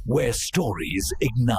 where stories ignite.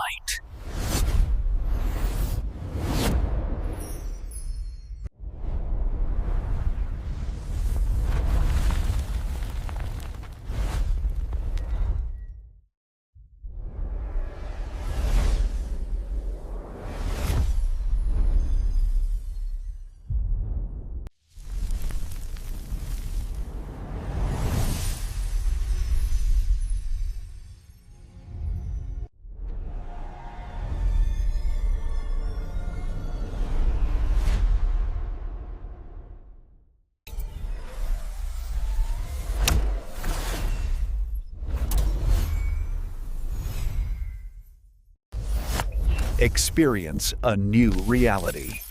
Experience a new reality.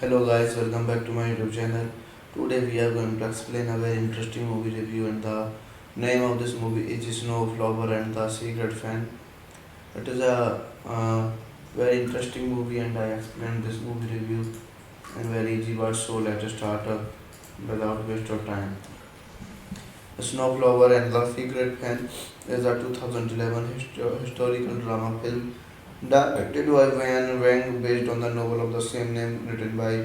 Hello guys, welcome back to my YouTube channel. Today we are going to explain a very interesting movie review, and the name of this movie is Snowflower and the Secret Fan. It is a very interesting movie, and I explained this movie review in very easy words, so let us start without waste of time. Snowflower and the Secret Fan is a 2011 historical drama film directed by Van Wang based on the novel of the same name written by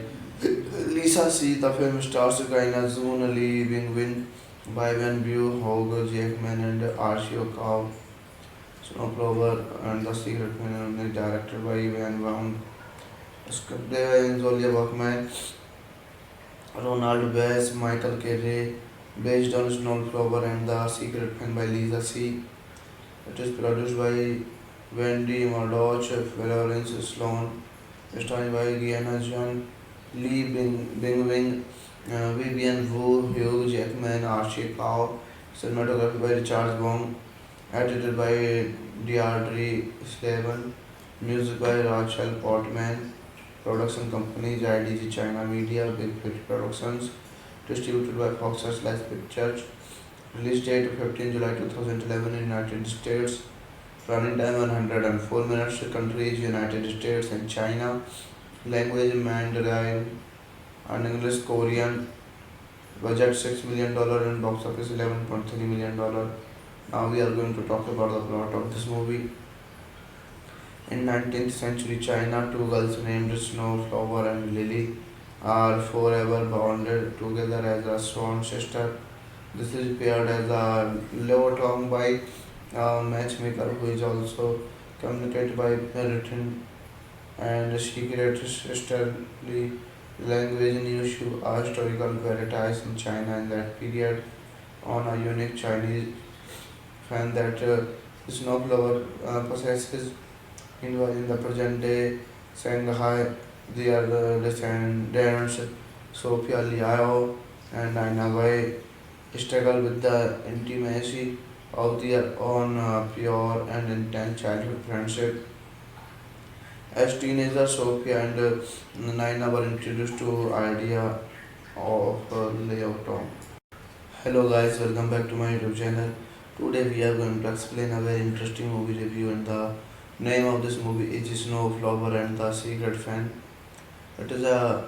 Lisa C. The film stars Kaina Zoon, Lee Wing Win, Bai Wan Bu, Hogger Jackman, and Arshio Cow. Snowflower and the Secret Film is directed by Van Wang. Script by Zolia Workman, Ronald Bass, Michael Kerry, based on Snowflower and the Secret Film by Lisa C. It is produced by Wendy Murdoch, Florence Sloan, starring by Gianna John, Bing Wing, Vivian Wu, Hugh Jackman, Archie Cow, cinematography by Richard Wong, edited by Deirdre Slavin, music by Rachel Portman, production companies IDG China Media, Big Hit Productions, distributed by Fox Searchlight Pictures, release date 15 July 2011 in United States, running time 104 minutes, countries United States and China, language Mandarin and English Korean, budget $6 million and box office $11.3 million. Now we are going to talk about the plot of this movie. In 19th century China, two girls named Snowflower and Lily are forever bonded together as a sworn sister. This is paired as a love song by a matchmaker who is also communicated by written and secret sisterly language in Yushu, a historical paradise in China in that period on a unique Chinese fan that Snowflower possesses. Meanwhile, in the present day Shanghai, they are the descendants Sophia Liao and Nina Wei struggle with the intimacy of their own pure and intense childhood friendship. As teenagers, Sophia and Nina were introduced to idea of layout Tom. Hello guys, welcome back to my YouTube channel. Today we are going to explain a very interesting movie review and the name of this movie is Snowflower and the Secret Fan. It is a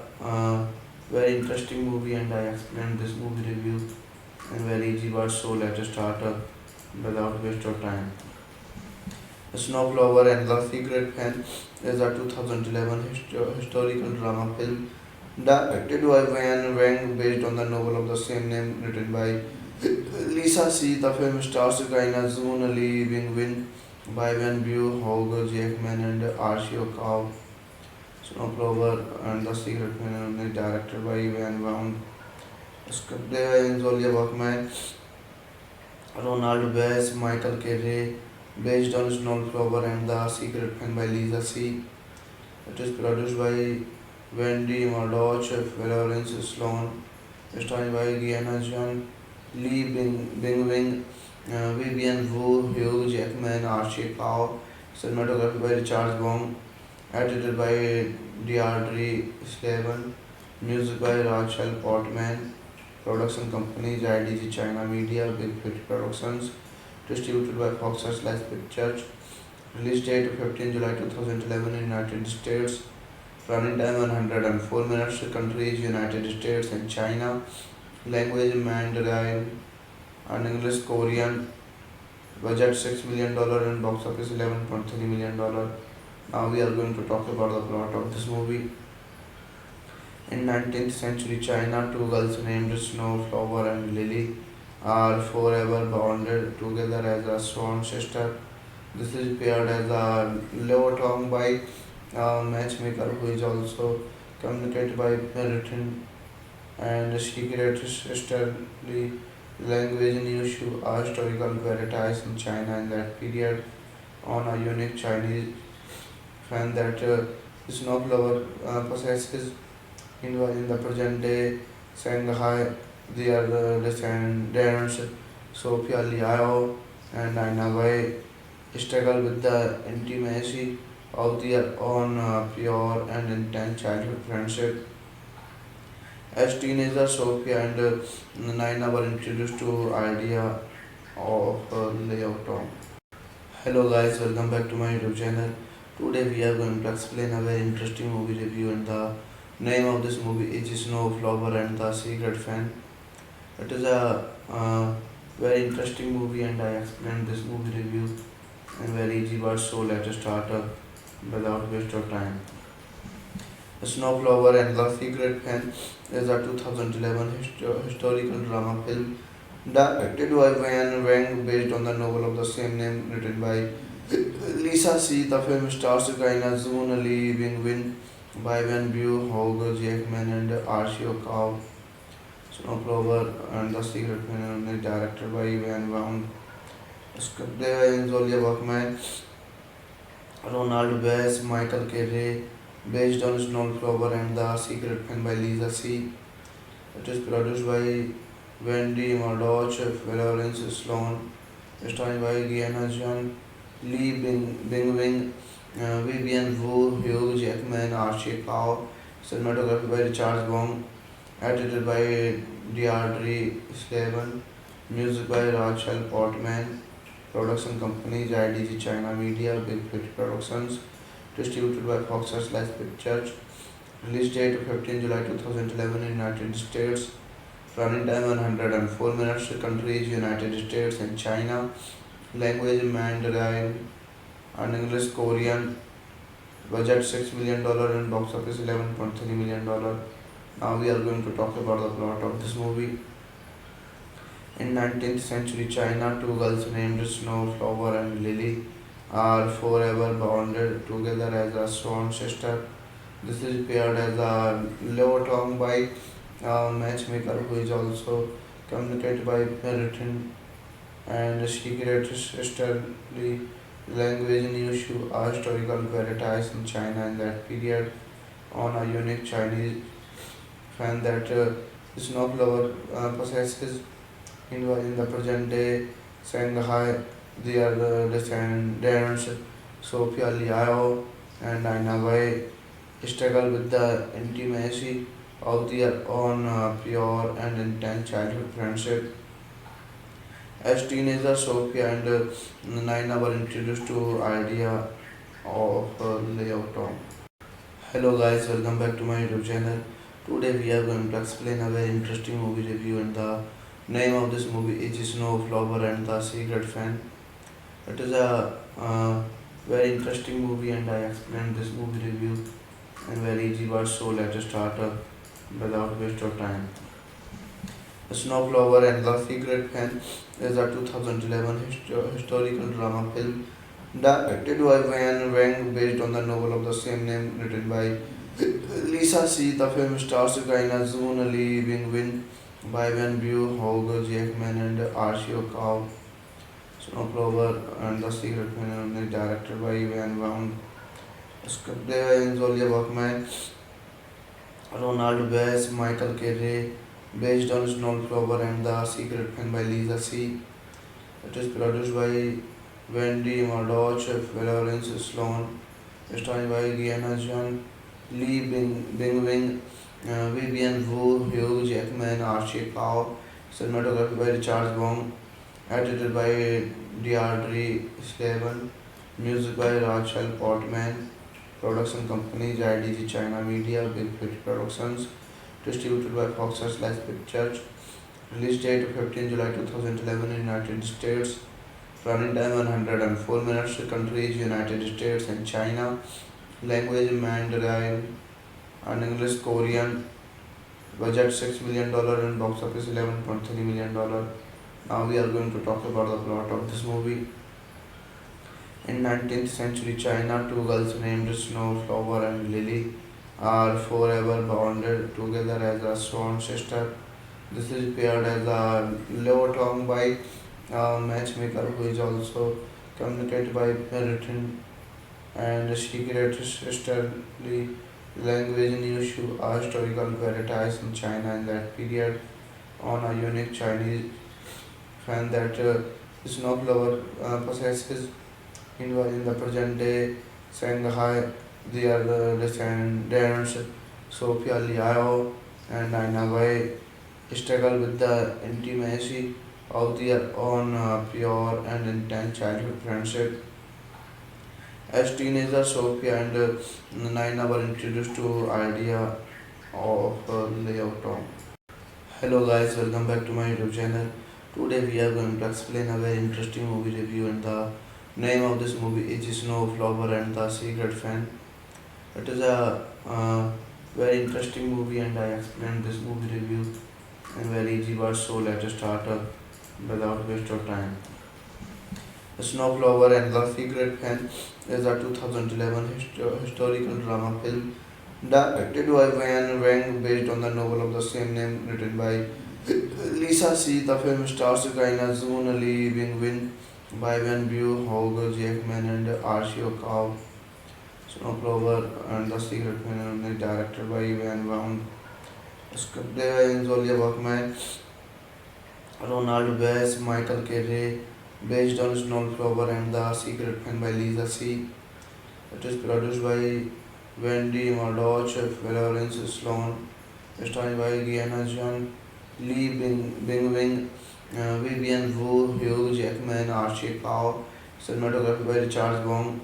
very interesting movie and I explained this movie review in very easy words, so let us start without waste of time. Snowflower and the Secret Fan is a 2011 historical drama film directed by Van Wang based on the novel of the same name written by Lisa C. The film stars Gaina Zoon, Lee Bing Win, Bai Wen Bu, Hoge Jackman, and Arshio Cow. Snowflower and the Secret Fan is directed by Van Wang. Screenplay by Zolia Workman, Ronald Bass, Michael Kerry, based on Snowflower and the Secret Fan by Lisa C. It is produced by Wendy Murdoch, Florence Sloan, starring by Gianna John, Lee Bing Wing, Vivian Wu, Hugh Jackman, Archie Cow, cinematography by Richard Wong, edited by Deirdre Slaven, music by Rachel Portman, production companies IDG China Media, Big Hit Productions, distributed by Fox Searchlight Pictures, release date 15 July 2011 in United States, running time 104 minutes, countries United States and China, language Mandarin and English Korean, budget $6 million and box office $11.3 million. Now we are going to talk about the plot of this movie. In 19th century China, two girls named Snowflower and Lily are forever bonded together as a sworn sister. This is paired as a love song by a matchmaker who is also communicated by written and secret sisterly language in Yushu, a historical paradise in China in that period on a unique Chinese fan that Snowflower possesses. Meanwhile, in the present day Shanghai, they are the descendants Sophia Liao and Nina Wei struggle with the intimacy of their own pure and intense childhood friendship. As teenagers, Sophia and Nina were introduced to idea of layout Tom. Hello guys, welcome back to my YouTube channel. Today we are going to explain a very interesting movie review and the name of this movie is Snowflower and the Secret Fan. It is a very interesting movie and I explained this movie review in very easy words, so let us start without waste of time. Snowflower and the Secret Fan is a 2011 historical drama film directed by Van Wang based on the novel of the same name written by Lisa C. The film stars Gaina Zoon, Lee Bing Win, Bai Wen Bu, Hoge Jackman, and Arshio Cow. Snowflower and the Secret Fan is directed by Van Wang. Screenplay by Zolia Workman, Ronald Bass, Michael Kerry, based on Snowflower and the Secret Fan by Lisa C. It is produced by Wendy Murdoch, Florence Sloan, starring by Gianna John, Lee Bing Wing, Vivian Wu, Hugh Jackman, Archie Cow, cinematography by Richard Wong, edited by Deirdre Slaven, music by Rachel Portman, production companies IDG China Media, Big Hit Productions, distributed by Fox Searchlight Pictures, release date 15 July 2011 in United States, running time 104 minutes, countries United States and China, language Mandarin and English Korean, budget $6 million and box office $11.3 million. Now we are going to talk about the plot of this movie. In 19th century China, two girls named Snowflower and Lily are forever bonded together as a sworn sister. This is paired as a Leo Tong by a matchmaker who is also communicated by written and secret sisterly language in Yushu, a historical paradise in China in that period, on a unique Chinese fan that Snowflower possesses. In the present day Shanghai, they are the descendants Sophia Liao and Aina Wei struggle with the intimacy of their own pure and intense childhood friendship. As teenagers, Sophia and Naina were introduced to idea of layout. Hello guys, welcome back to my YouTube channel. Today we are going to explain a very interesting movie review, and the name of this movie is Snowflower and the Secret Fan. It is a very interesting movie, and I explained this movie review in very easy words. So let us start without waste of time. Snowflower and the Secret Fan is a 2011 historical drama film directed by Van Wang based on the novel of the same name written by Lisa C. The film stars Gaina Zoon, Lee Bing Win, Bai Wen Bu, Hogo Jackman, and Arshio Cow. Snowflower and the Secret Fan is directed by Van Wang. Scripted by Zolia Workman, Ronald Bass, Michael Kerry, based on Snowflower and the Secret Fan by Lisa C. It is produced by Wendy Murdoch, Florence Sloan, starring by Gianna John, Bing Wing, Vivian Wu, Hugh Jackman, Archie Cow, cinematography by Richard Wong, edited by Deirdre Slavin, music by Rachel Portman, production companies IDG China Media, Big Hit Productions, distributed by Fox Searchlight Pictures, release date 15 July 2011 in United States, running time 104 minutes, countries United States and China, language Mandarin and English Korean, budget $6 million and box office $11.3 million. Now we are going to talk about the plot of this movie. In 19th century China, two girls named Snowflower and Lily are forever bonded together as a sworn sister. This is paired as a Leo Tong by a matchmaker who is also communicated by written and secret sisterly language in Yushu, a historical paradise in China in that period, on a unique Chinese fan that Snowflower possesses. In the present day Shanghai, they are the descendants Sophia Liao and Aina Wei struggle with the intimacy of their own pure and intense childhood friendship. As teenagers, Sophia and Naina were introduced to idea of layout. Hello guys, welcome back to my YouTube channel. Today we are going to explain a very interesting movie review, and the name of this movie is Snowflower and the Secret Fan. It is a very interesting movie, and I explained this movie review in very easy words. So let us start without waste of time. Snowflower and the Secret Fan is a 2011 historical drama film directed by Van Wang based on the novel of the same name written by Lisa C. The film stars Gaina Zoon, Lee Bing Win, Bai Wen Bu, Hogo Jackman, and Arshio Cow. Snowflower and the Secret Fan is directed by Van Wang. Scripted by Zolia Workman, Ronald Bass, Michael Kerry, based on Snowflower and the Secret Fan by Lisa C. It is produced by Wendy Murdoch, Florence Sloan, starring by Gianna John, Bing Wing, Vivian Wu, Hugh Jackman, Archie Cow, cinematography by Richard Wong,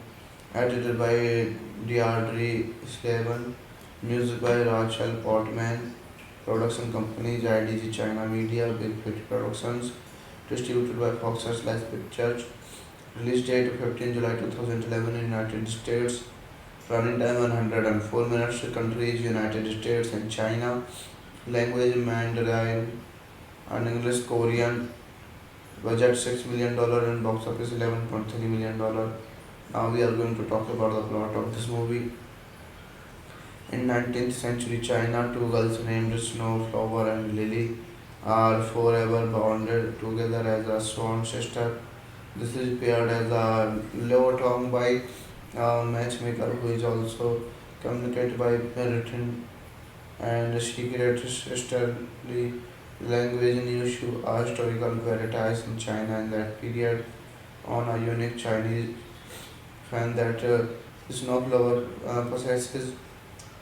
edited by Deirdre Slavin, music by Rachel Portman, production companies IDG China Media, Big Hit Productions, distributed by Fox Searchlight Pictures, release date 15 July 2011 in United States, Running time 104 minutes. Countries United States and China. Language Mandarin and English Korean. Budget $6 million and box office $11.3 million. Now we are going to talk about the plot of this movie. In 19th century China, two girls named Snowflower and Lily are forever bonded together as a sworn sister. This is paired as a love tongue by a matchmaker who is also communicated by written and secret sisterly language in issue a historical veritas in China in that period on a unique Chinese fan that Snowflower possesses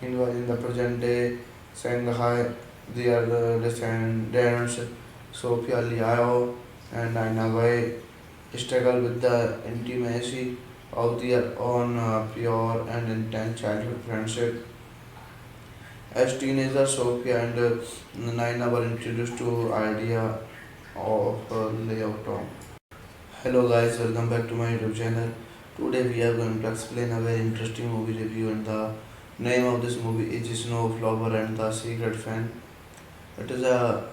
in the present day Shanghai. They are the descendants Sophia Liao and Nina Wei struggle with the intimacy of their own pure and intense childhood friendship. As teenagers, Sophia and Naina were introduced to idea of layout. Hello guys, welcome back to my YouTube channel. Today we are going to explain a very interesting movie review and the name of this movie is Snowflower and the Secret Fan. It is a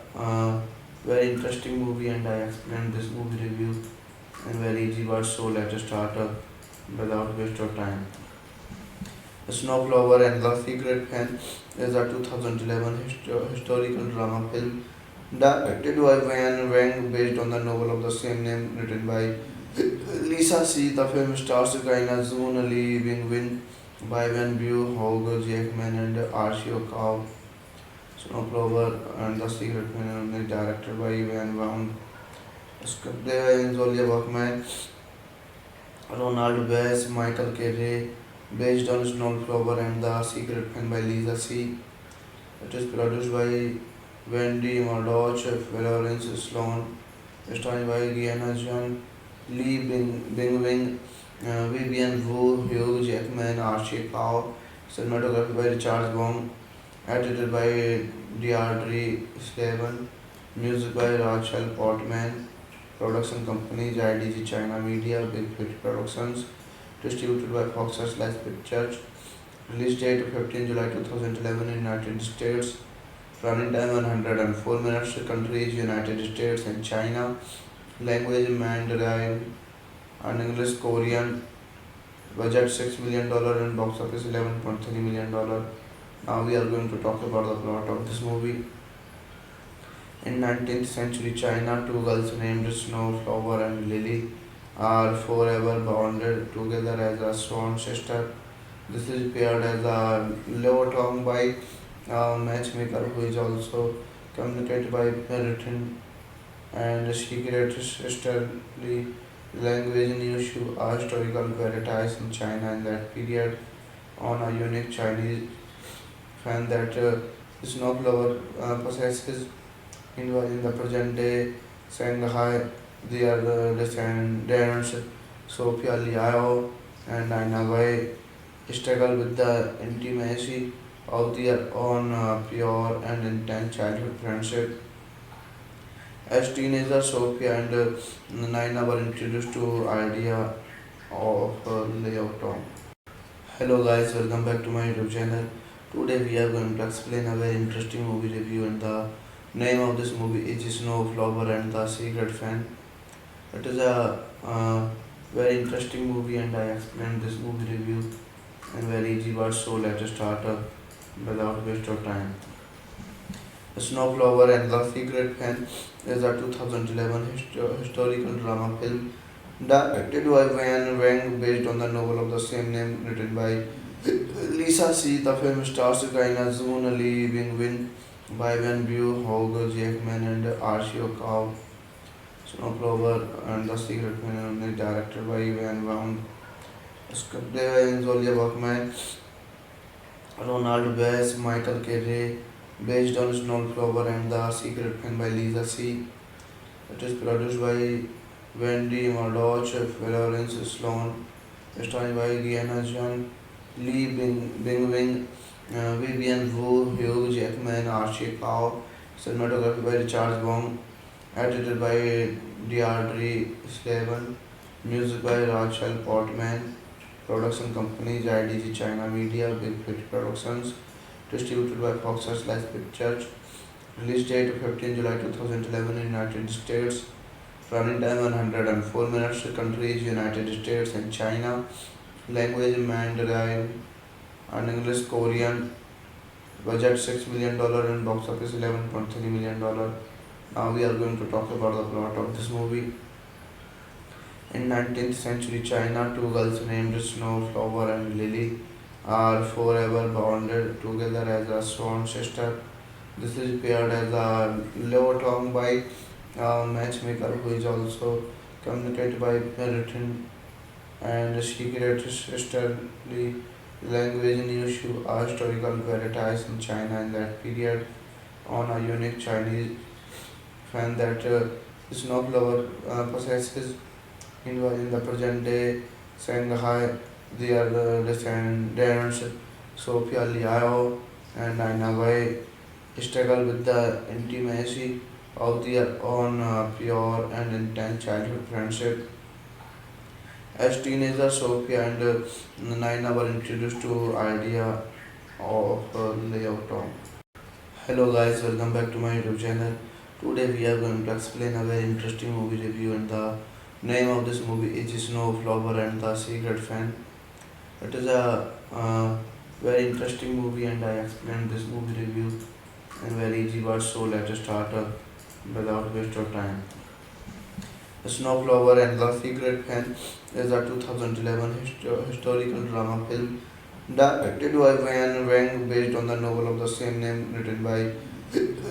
very interesting movie and I explained this movie review in very easy words, so let us start without waste of time. Snowflower and the Secret Fan is a 2011 historical drama film directed by Van Wang based on the novel of the same name written by Lisa C. The film stars Kaina Zoon, Lee Bing-win, Bai Wen Bu, Hugh Jackman and Archie Cow. Snowflower and the Secret Fan is directed by Van Wang. Script by Zolia Bachman, Ronald Bass, Michael Kerry, based on Snowflower and the Secret Fan by Lisa C. It is produced by Wendy Murdoch, Florence Sloan, starring by Gianna John, Lee Bing-wing, Vivian Wu, Hugh Jackman, Archie Cow, cinematography by Richard Wong, edited by Deirdre Slaven, music by Rachel Portman, production companies IDG China Media, Big Fit Productions, distributed by Fox Searchlight Pictures, release date 15 July 2011 in United States, running time 104 minutes, countries United States and China, language Mandarin and English Korean, budget $6 million and box office $11.3 million. Now we are going to talk about the plot of this movie. In 19th century China, two girls named Snowflower and Lily are forever bonded together as a sworn sister. This is paired as a love tongue by a matchmaker who is also communicated by written and secret sisterly language in issue a historical veritas in China in that period on a unique Chinese fan that Snowflower possesses in the present day Shanghai. They are the descendants Sophia Liao and Nina Wei struggle with the intimacy of their own pure and intense childhood friendship. As teenagers, Sophia and Naina were introduced to idea of layout. Hello guys, welcome back to my YouTube channel. Today we are going to explain a very interesting movie review and the name of this movie is Snowflower and the Secret Fan. It is a very interesting movie and I explained this movie review in very easy words, so let us start without waste of time. Snowflower and the Secret Fan is a 2011 historical drama film directed by Van Wang based on the novel of the same name written by Lisa C. The film stars Kaina Zoon, Lee Bing-win, Bai Wen Bu, Hugh Jackman and Archie Cow. Snowflower and the Secret Fan is directed by Van Wang. Script by Zolia Bachman, Ronald Bass, Michael Kerry, based on Snowflower and the Secret Fan by Lisa C. It is produced by Wendy Murdoch, Florence Sloan, starring by Gianna John, Lee Bing-wing, Vivian Wu, Hugh Jackman, Archie Cow, cinematography by Richard Wong, edited by Deirdre Slaven, music by Rachel Portman, Production companies IDG China Media, Big Fish Productions, distributed by Fox Searchlight Pictures. Release date 15 July 2011 in United States. Running time 104 minutes. Countries United States and China. Language Mandarin and English Korean. Budget $6 million and box office $11.3 million. Now we are going to talk about the plot of this movie. In 19th century China, two girls named Snowflower and Lily are forever bonded together as a sworn sister. This is paired as a love song by a matchmaker who is also communicated by written and secret sisterly language news to a historical veritas in China in that period on a unique Chinese fan that Snowflower possesses. Meanwhile, in the present day Shanghai, their descendants Sophia Liao and Nina Wei struggle with the intimacy of their own pure and intense childhood friendship. As teenagers, Sophia and Nina were introduced to idea of layout. Hello guys, welcome back to my YouTube channel. Today we are going to explain a very interesting movie review, and the name of this movie is Snowflower and the Secret Fan. It is a very interesting movie, and I explained this movie review in very easy words. So let us start without waste of time. Snowflower and the Secret Fan is a 2011 historical drama film directed by Van Wang based on the novel of the same name written by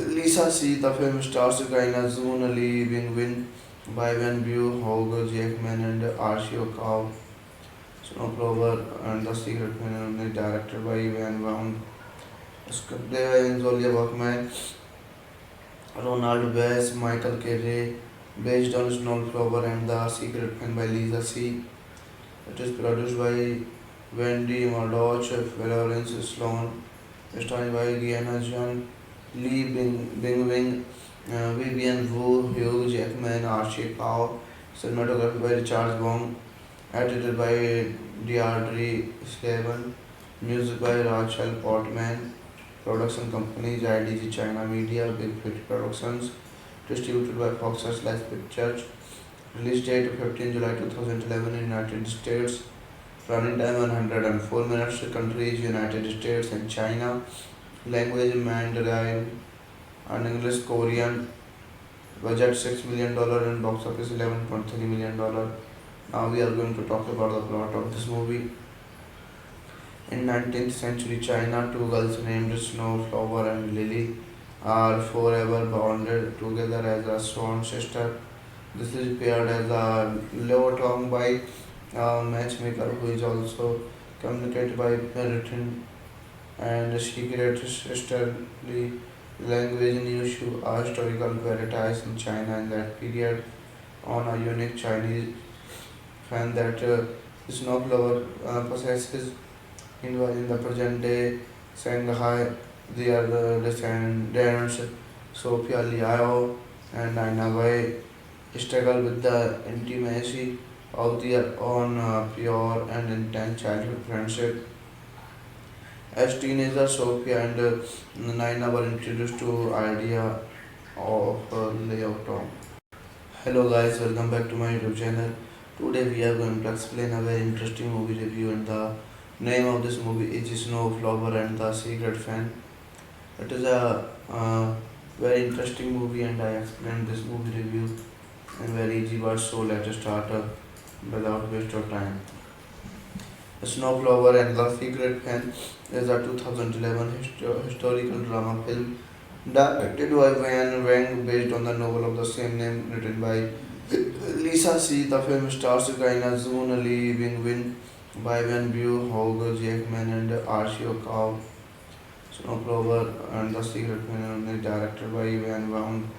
Lisa C. The film stars Gaina Zoon, Lee Bing Win, Bai Wen Bu, Hogger Jackman, and Arshio Cow. Snowflower and the Secret Fan is directed by Van Wang. Screenplay by Zolia Workman, Ronald Bass, Michael Kerry, based on Snowflower and the Secret Fan by Lisa C. It is produced by Wendy Murdoch, Florence Sloan, starring by Gianna John, Lee Bing Wing, Vivian Wu, Hugh Jackman, Archie Cow, cinematography by Richard Wong, edited by Deirdre Slaven, music by Rachel Portman, production companies IDG China Media, Big Fish Productions, distributed by Fox Searchlight Pictures. Release date 15 July 2011 in United States. Running time 104 minutes. Countries United States and China. Language Mandarin and English Korean. Budget $6 million and box office $11.3 million. Now we are going to talk about the plot of this movie. In 19th century China, two girls named Snowflower and Lily are forever bonded together as a sworn sister. This is paired as a love song by a matchmaker who is also communicated by written and secret sisterly language news to a historical veritas in China in that period on a unique Chinese fan that Snowflower possesses. Meanwhile, in the present day Shanghai, their descendants Sophia Liao and Nina Wei struggle with the intimacy of their own pure and intense childhood friendship. As teenagers, Sophia and Nina were introduced to idea of layout. Hello guys, welcome back to my YouTube channel. Today we are going to explain a very interesting movie review, and the name of this movie is Snowflower and the Secret Fan. It is a very interesting movie, and I explained this movie review in very easy words. So let us start without waste of time. Snowflower and the Secret Fan is a 2011 historical drama film directed by Van Wang based on the novel of the same name written by Lisa C. The film stars Gaina Zoon, Lee Bing Win, Bai Wen Bu, Hogger Jackman, and Arshio Cow. Snowflower and the Secret Fan is directed by Van Wang.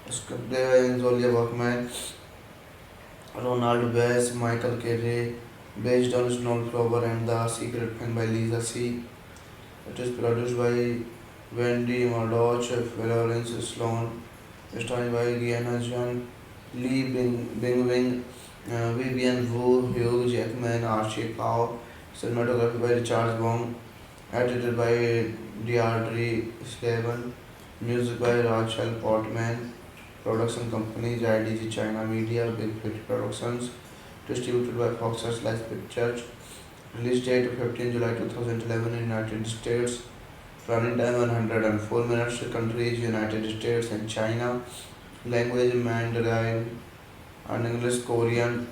Screenplay by Zolia Workman, Ronald Bass, Michael Kerry, based on Snowflower and the Secret Fan by Lisa C. It is produced by Wendy Murdoch, Florence Sloan, starring by Gianna John, Lee Bing Wing, Vivian Wu, Hugh Jackman, Archie Cow, cinematography by Richard Wong, edited by Deirdre Slaven, music by Rachel Portman, production companies IDG China Media, Big Hit Productions, distributed by Fox Searchlight Pictures, release date 15 July 2011 in United States, running time 104 minutes, countries United States and China, language Mandarin and English Korean,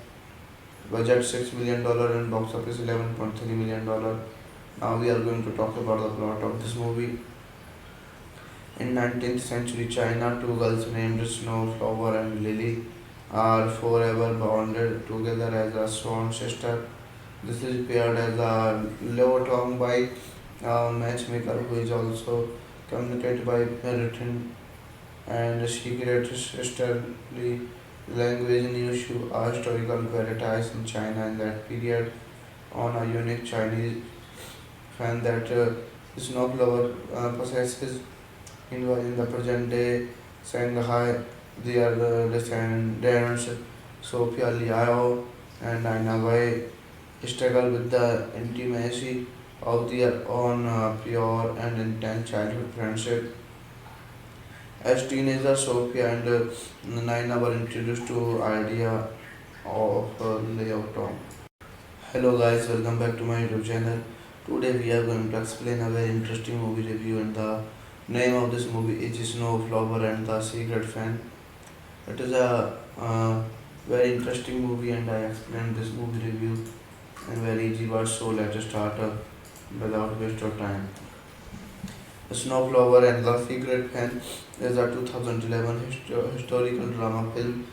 budget $6 million and box office $11.3 million. Now we are going to talk about the plot of this movie. In 19th century China, two girls named Snowflower and Lily are forever bonded together as a sworn sister. This is paired as a Leo Tong by a matchmaker who is also communicated by written and secret sisterly language in issue a historical veritas in China in that period on a unique Chinese fan that Snowflower possesses in the present day Shanghai. They are the descendants Sophia Liao and Aina Wei struggle with the intimacy of their own pure and intense childhood friendship. As teenagers, Sophia and Naina were introduced to idea of layout. Hello guys, welcome back to my YouTube channel. Today we are going to explain a very interesting movie review and the name of this movie is Snowflower and the Secret Fan. It is a very interesting movie and I explained this movie review in very easy words, so let us start without waste of time. Snowflower and the Secret Fan is a 2011 historical drama film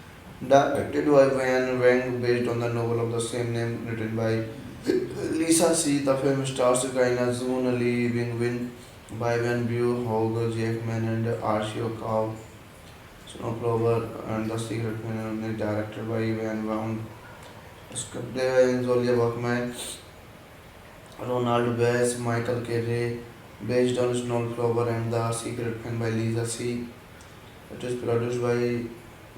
directed by Van Wang based on the novel of the same name written by Lisa C. The film stars Kaina Zoon, Lee Bing Win, Bai Wen Bu, Hogger Jackman, and Archie Cow. Snowflower and the Secret Fan is directed by Van Wang. Screenplay by Zolia Workman, Ronald Bass, Michael Kerry, based on Snowflower and the Secret Fan by Lisa C. It is produced by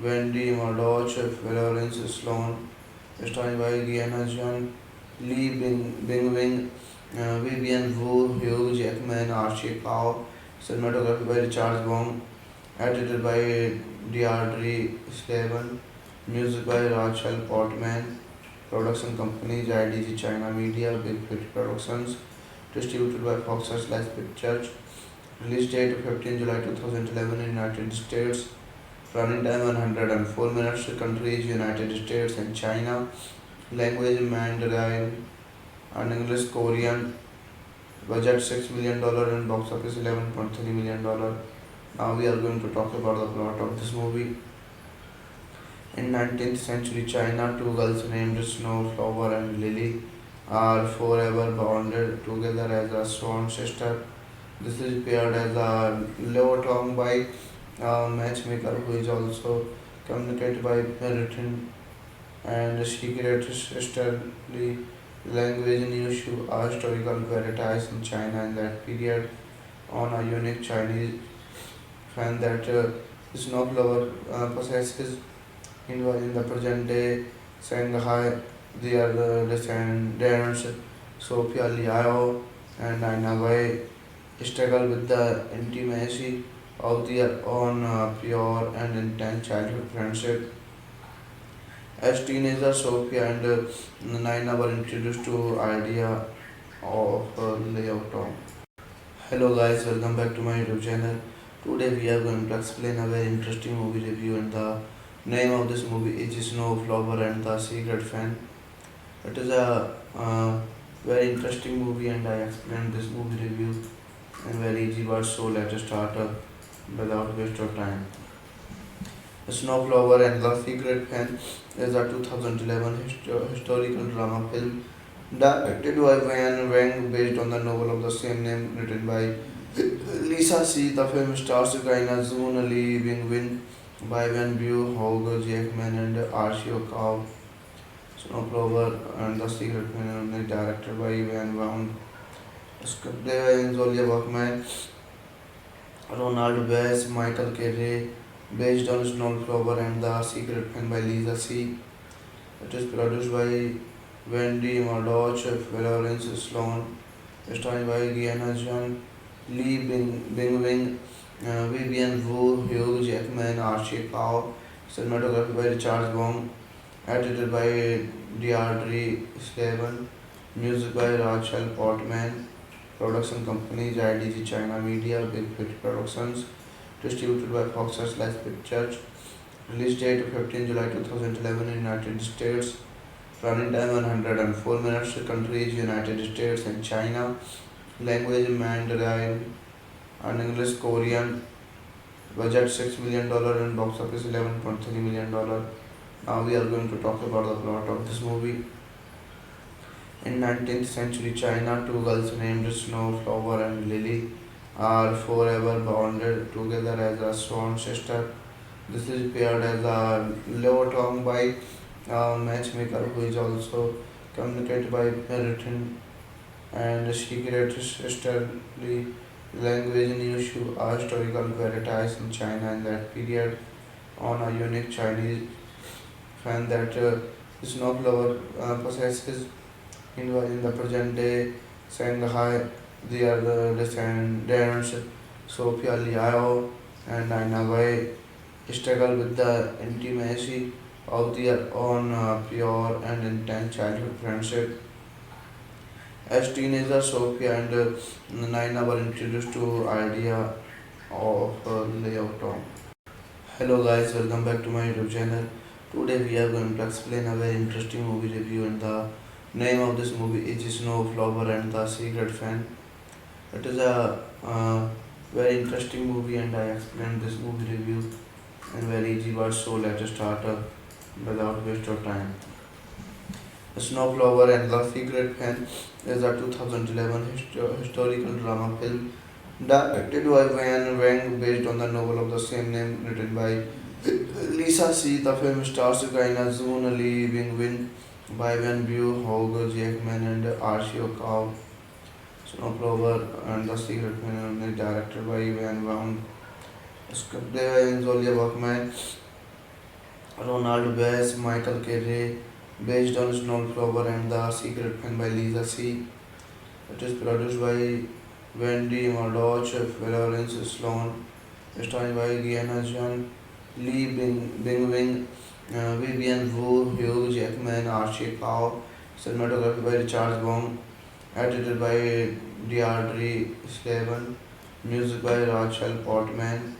Wendy Murdoch, Florence Sloan, starring by Gianna John, Bing Wing, Vivian Wu, Hugh Jackman, Archie Cow, cinematography by Richard Wong, edited by Deirdre Slaven, music by Rachel Portman, production companies IDG China Media, Big Hit Productions, distributed by Fox Searchlight Pictures, release date 15 July 2011 in United States, running time 104 minutes, countries United States and China, language Mandarin and English Korean, budget $6 million and box office $11.3 million. Now we are going to talk about the plot of this movie. In 19th century China, two girls named Snowflower and Lily are forever bonded together as a sworn sister. This is paired as a Leo Tong by a matchmaker who is also communicated by written and secret sisterly language in issue a historical veritas in China in that period on a unique Chinese fan that Snowflower possesses in the present day Shanghai. They are the descendants Sophia Liao and Aina Wei struggle with the intimacy of their own pure and intense childhood friendship. As teenagers, Sophia and Naina were introduced to idea of layout. Hello guys, welcome back to my YouTube channel. Today we are going to explain a very interesting movie review and the name of this movie is Snowflower and the Secret Fan. It is a very interesting movie and I explained this movie review in very easy words, so let us start without waste of time. Snowflower and the Secret Fan is a 2011 historical drama film directed by Van Wang based on the novel of the same name written by Lisa C. The film stars Kaina Zoon, Lee Bing Win, Bai Wen Bu, Hogger Jackman, and Archie Cow. Snowflower and the Secret Fan is directed by Van Wang. Screenplay by Zolia Workman, Ronald Bass, Michael Kerry, based on Snowflower and the Secret Fan by Lisa C. It is produced by Wendy Murdoch, Florence Sloan, starring by Gianna John, Lee Bing Wing, Vivian Wu, Hugh Jackman, Archie Cow, cinematography by Richard Wong, edited by Deirdre Slavin, music by Rachel Portman, production company IDG China Media, Big Hit Productions, distributed by Fox Searchlight Pictures, release date 15 July 2011 in United States, running time 104 minutes, countries United States and China, language Mandarin and English Korean, budget $6 million and box office $11.3 million. Now we are going to talk about the plot of this movie. In 19th century China, two girls named Snowflower and Lily are forever bonded together as a sworn sister. This is paired as a Leo Tong by a matchmaker who is also communicated by written and secret sisterly language in issue are historical verities in China in that period on a unique Chinese fan that Snowflower possesses in the present day Shanghai. They are the descendants Sophia Liao and Nina Wei struggle with the intimacy of their own pure and intense childhood friendship. As teenagers, Sophia and Naina were introduced to idea of layout. Hello guys, welcome back to my YouTube channel. Today we are going to explain a very interesting movie review and the name of this movie is Snowflower and the Secret Fan. It is a very interesting movie and I explained this movie review in very easy words, so let us start without waste of time. Snowflower and the Secret Fan is a 2011 historical drama film directed by Van Wang based on the novel of the same name written by Lisa C. The film stars Gaina Zoon, Lee Bing-win, Bai Van Bu, Hugh Jackman and Archie Cow. Snowflower and the Secret Fan is directed by Van Wang. Script by Zolia Bachman, Ronald Bass, Michael Kerry, based on Snowflower and the Secret Fan by Lisa C. It is produced by Wendy Murdoch, Florence Sloan, starring by Gianna John, Lee Bing Wing, Vivian Wu, Hugh Jackman, Archie Cow, cinematography by Richard Wong, edited by Deirdre Slavin, music by Rachel Portman,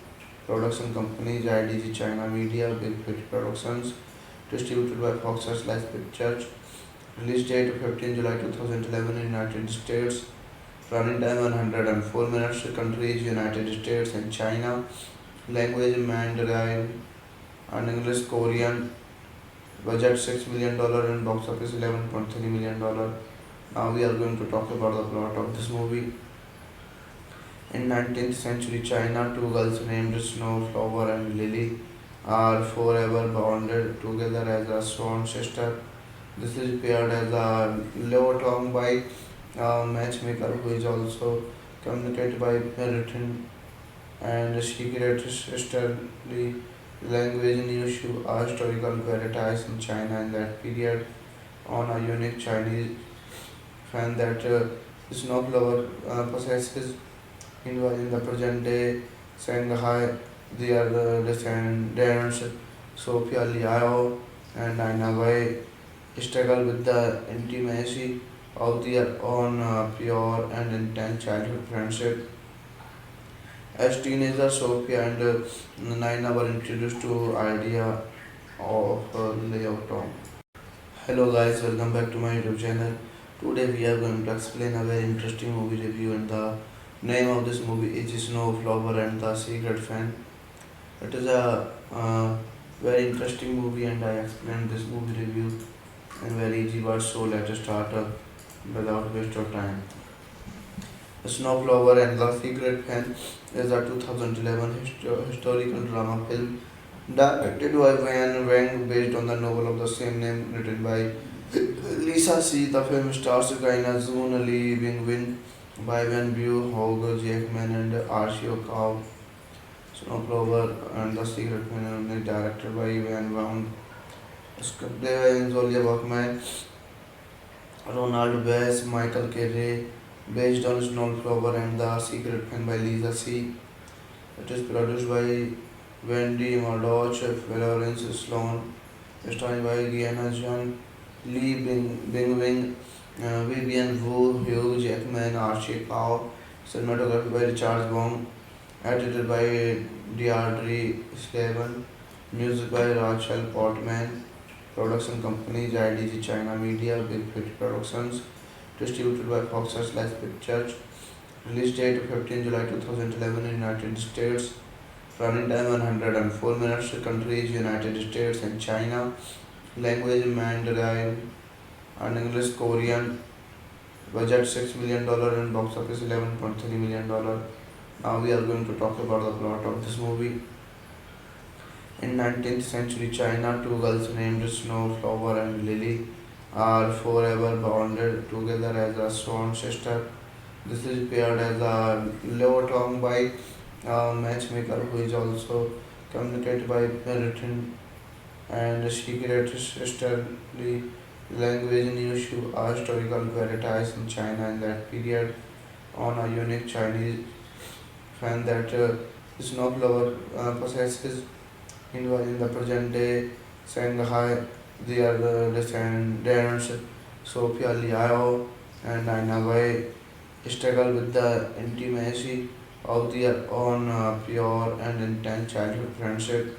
production company IDG China Media, Big Hit Productions, distributed by Fox Searchlight Pictures, release date 15 July 2011 in United States, running time 104 minutes, countries United States and China, language Mandarin and English Korean, budget $6 million and box office $11.3 million. Now we are going to talk about the plot of this movie. In 19th century China, two girls named Snowflower and Lily are forever bonded together as a sworn sister. This is paired as a Leo Tong by a matchmaker who is also communicated by written and secret sisterly language in issue are historical verities in China in that period on a unique Chinese fan that Snowflower possesses in the present day Shanghai. They are the descendants Sophia Liao and Nina Wei struggle with the intimacy of their own pure and intense childhood friendship. As teenagers, Sophia and Naina were introduced to idea of layout. Hello guys, welcome back to my YouTube channel. Today we are going to explain a very interesting movie review and the name of this movie is Snowflower and the Secret Fan. It is a very interesting movie and I explained this movie review in very easy words, so let us start without waste of time. Snowflower and the Secret Fan is a 2011 historical drama film directed by Van Wang based on the novel of the same name written by Lisa C. The film stars Gaina Zoon, Lee Bing-win, Bai Van Bu, Hugh Jackman and Archie Cow. Snowflower and the Secret Fan is directed by Van Wang. Screenplay by Zolia Bachman, Ronald Bass, Michael Carey, based on Snowflower and The Secret Pen by Lisa C. It is produced by Wendy Murdoch, Florence Sloan, starring by Gianna John, Bing Wing, Vivian Wu, Hugh Jackman, Archie Cow, cinematography by Richard Wong, edited by Deirdre Slavin, music by Rachel Portman, production companies IDG China Media, Big Hit Productions, distributed by Fox Searchlight Pictures, release date 15 July 2011 in United States, running time 104 minutes, countries United States and China, language Mandarin and English Korean, budget $6 million and box office $11.3 million. Now we are going to talk about the plot of this movie. In 19th century China, two girls named Snowflower and Lily are forever bonded together as a sworn sister. This is paired as a love tongue by a matchmaker who is also communicated by written and secret sisterly language news to a historical verities in China in that period on a unique Chinese fan that Snowflower possesses in the present day Shanghai. They are the descendants Sophia Liao and Nina Wei struggle with the intimacy of their own pure and intense childhood friendship.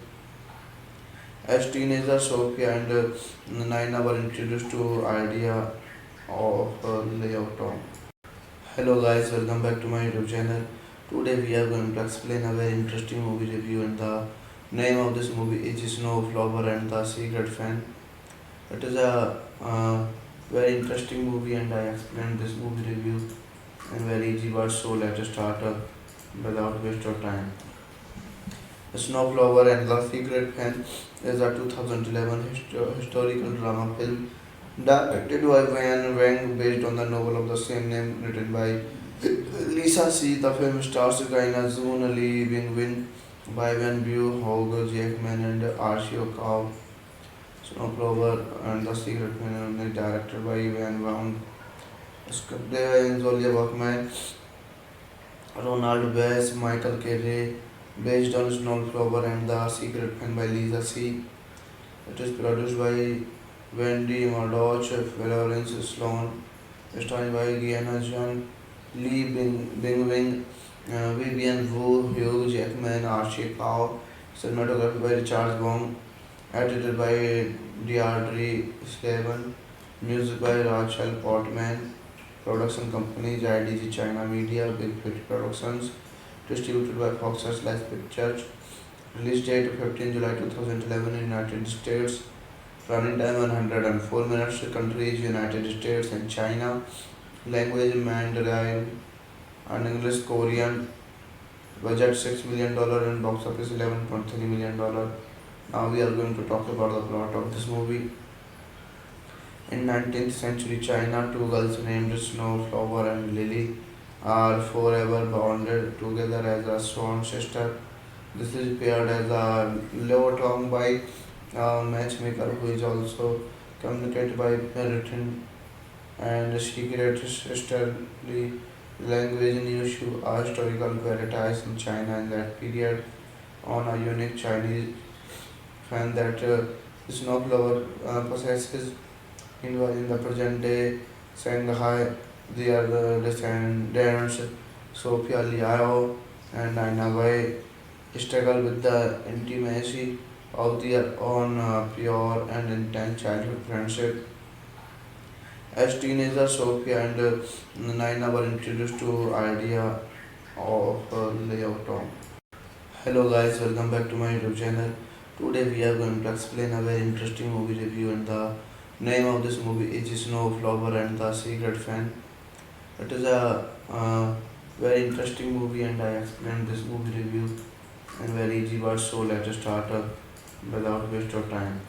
As teenagers, Sophia and Naina were introduced to idea of layout. Hello guys, welcome back to my YouTube channel. Today we are going to explain a very interesting movie review and the name of this movie is Snowflower and the Secret Fan. It is a very interesting movie and I explained this movie review in very easy words, so let us start without waste of time. Snowflower and the Secret Fan is a 2011 historical drama film directed by Van Wang based on the novel of the same name written by Lisa C. The film stars Gaina Zoon, Lee Bing Win, by Van Bu, Hogg Jackman and Archie Cow. Snowflower and the Secret Fan is directed by Van Wang. Screenplay by Zolia Bachman, Ronald Bass, Michael Carey, based on Snowflower and The Secret Pen by Lisa C. It is produced by Wendy Murdoch, Florence Sloan, starring by Gianna John, Bing Wing, Vivian Wu, Hugh Jackman, Archie Cow, cinematography by Richard Wong, edited by Deirdre Slavin, music by Rachel Portman, production companies IDG China Media, Big Hit Productions, distributed by Fox Searchlight Pictures, release date 15 July 2011 in United States, running time 104 minutes, countries United States and China, language Mandarin and English Korean, budget $6 million and box office $11.3 million. Now we are going to talk about the plot of this movie. In 19th century China, two girls named Snowflower and Lily are forever bonded together as a sworn sister. This is paired as a love tongue by a matchmaker who is also communicated by written and secret sisterly language news to a historical verities in China in that period on a unique Chinese fan that Snowflower possesses in the present day Shanghai. They are the descendants Sophia Liao and Nina Wei struggle with the intimacy of their own pure and intense childhood friendship. As teenagers, Sophia and Naina were introduced to idea of layout. Hello guys, welcome back to my YouTube channel. Today we are going to explain a very interesting movie review and the name of this movie is Snowflower and the Secret Fan. It is a very interesting movie and I explained this movie review in very easy words, so let us start without waste of time.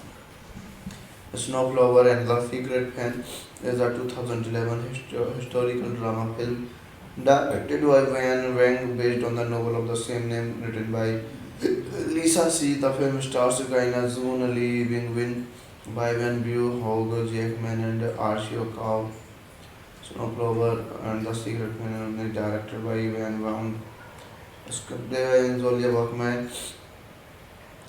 Snowflower and the Secret Fan is a 2011 historical drama film directed by Van Wang based on the novel of the same name written by Lisa C. The film stars Gaina Zoon, Lee Bing Win, by Van View, Hugh Jackman, and Archie Cow. Snowplower and the Secret Planet, directed by Van Wound. Screenplay by Zolia Workman,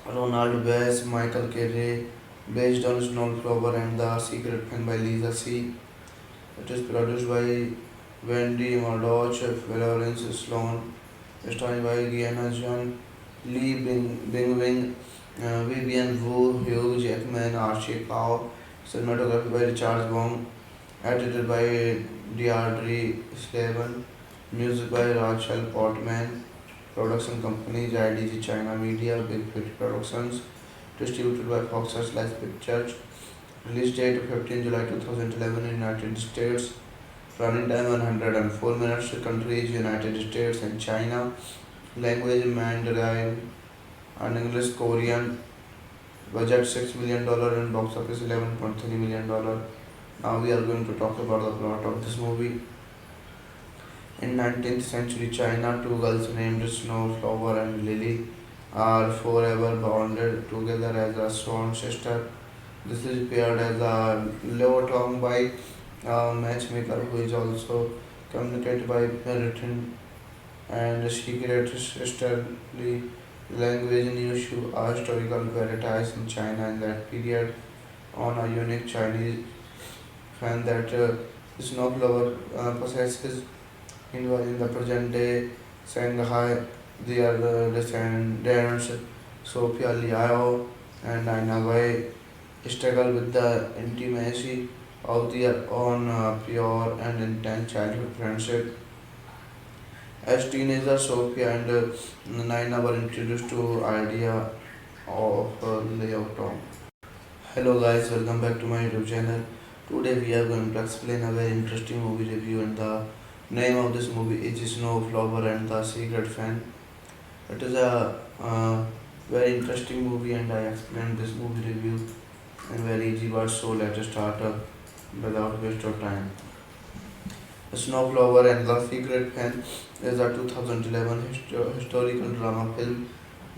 Ronald Bass, Michael Carey, based on Snowplower and the Secret Planet by Lisa C. It is produced by Wendy Murdoch, Florence Sloan, starring by Gianna John, Lee Bingwing, Vivian Wu, Hugh Jackman, Archie Cow, cinematography by Richard Wong, edited by Deirdre Slavin, music by Rachel Portman, production companies IDG China Media, Big Fit Productions, distributed by Fox Searchlight Pictures, release date 15 July 2011 in United States, running time 104 minutes, countries United States and China, language Mandarin and English Korean, budget $6 million and box office $11.3 million. Now we are going to talk about the plot of this movie. In 19th century China, two girls named Snowflower and Lily are forever bonded together as a sworn sister. This is paired as a love tongue by a matchmaker who is also communicated by written and secret sisterly language in issue a historical veritas in China in that period on a unique Chinese fan that Snowflower possesses in the present day Shanghai. They are descendants Sophia Liao and Aina Wei struggle with the intimacy of their own pure and intense childhood friendship. As teenagers, Sophia and Naina were introduced to idea of layout. Hello guys, welcome back to my YouTube channel. Today we are going to explain a very interesting movie review and the name of this movie is Snowflower and the Secret Fan. It is a very interesting movie and I explained this movie review in very easy words, so let us start without waste of time. Snowflower and the Secret Fan is a 2011 historical drama film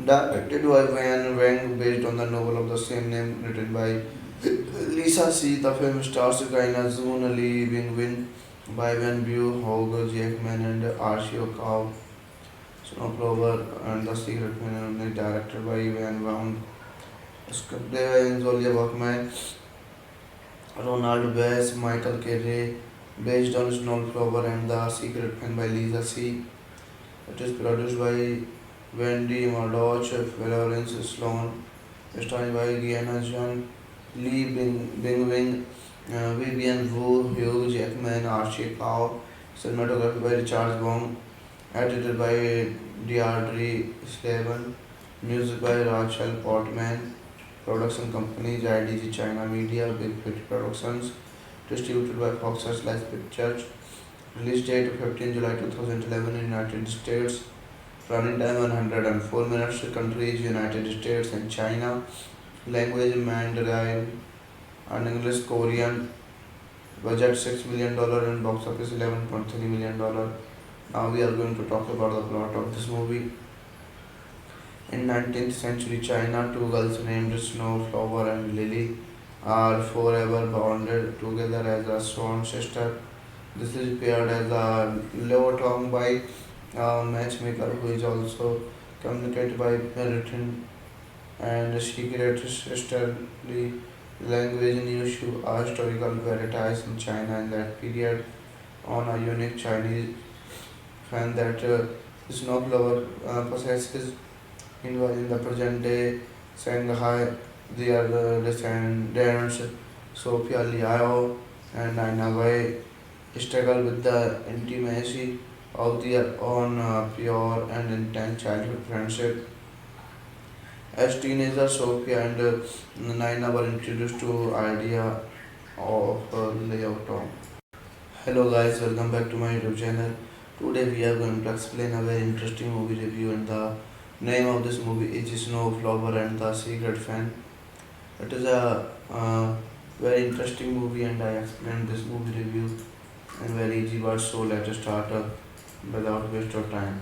directed by Van Wang based on the novel of the same name written by Lisa C. The film stars Gaina Zoon, Lee Bing-win, by Van View, Hugh Jackman, and Archie Cow. Snowflower and the Secret Planet, directed by Van Wound. Screenplay by Zolia Workman, Ronald Bass, Michael Carey, based on Snowflower and the Secret Planet by Lisa C. It is produced by Wendy Murdoch, Florence Sloan, starring by Gianna John, Lee Bingwing, Vivian Wu, Hugh Jackman, Archie Cow, cinematography by Richard Wong, edited by Deirdre Slavin, music by Rachel Portman, production companies IDG China Media, Big Fit Productions, distributed by Fox Searchlight Pictures, release date 15 July 2011 in United States, running time 104 minutes, countries United States and China, language Mandarin and English Korean, budget $6 million and box office $11.3 million. Now we are going to talk about the plot of this movie. In 19th century China, two girls named Snowflower and Lily are forever bonded together as a sworn sister. This is paired as a love tongue by a matchmaker who is also communicated by written and secret sisterly language in issue a historical veritas in China in that period on a unique Chinese fan that Snowflower possesses in the present day Shanghai. They are descendants Sophia Liao and Aina Wei struggle with the intimacy of their own pure and intense childhood friendship. As teenagers, Sophia and Naina were introduced to idea of layout. Hello guys, welcome back to my YouTube channel. Today we are going to explain a very interesting movie review and the name of this movie is Snowflower and the Secret Fan. It is a very interesting movie and I explained this movie review in very easy words, so let us start without waste of time.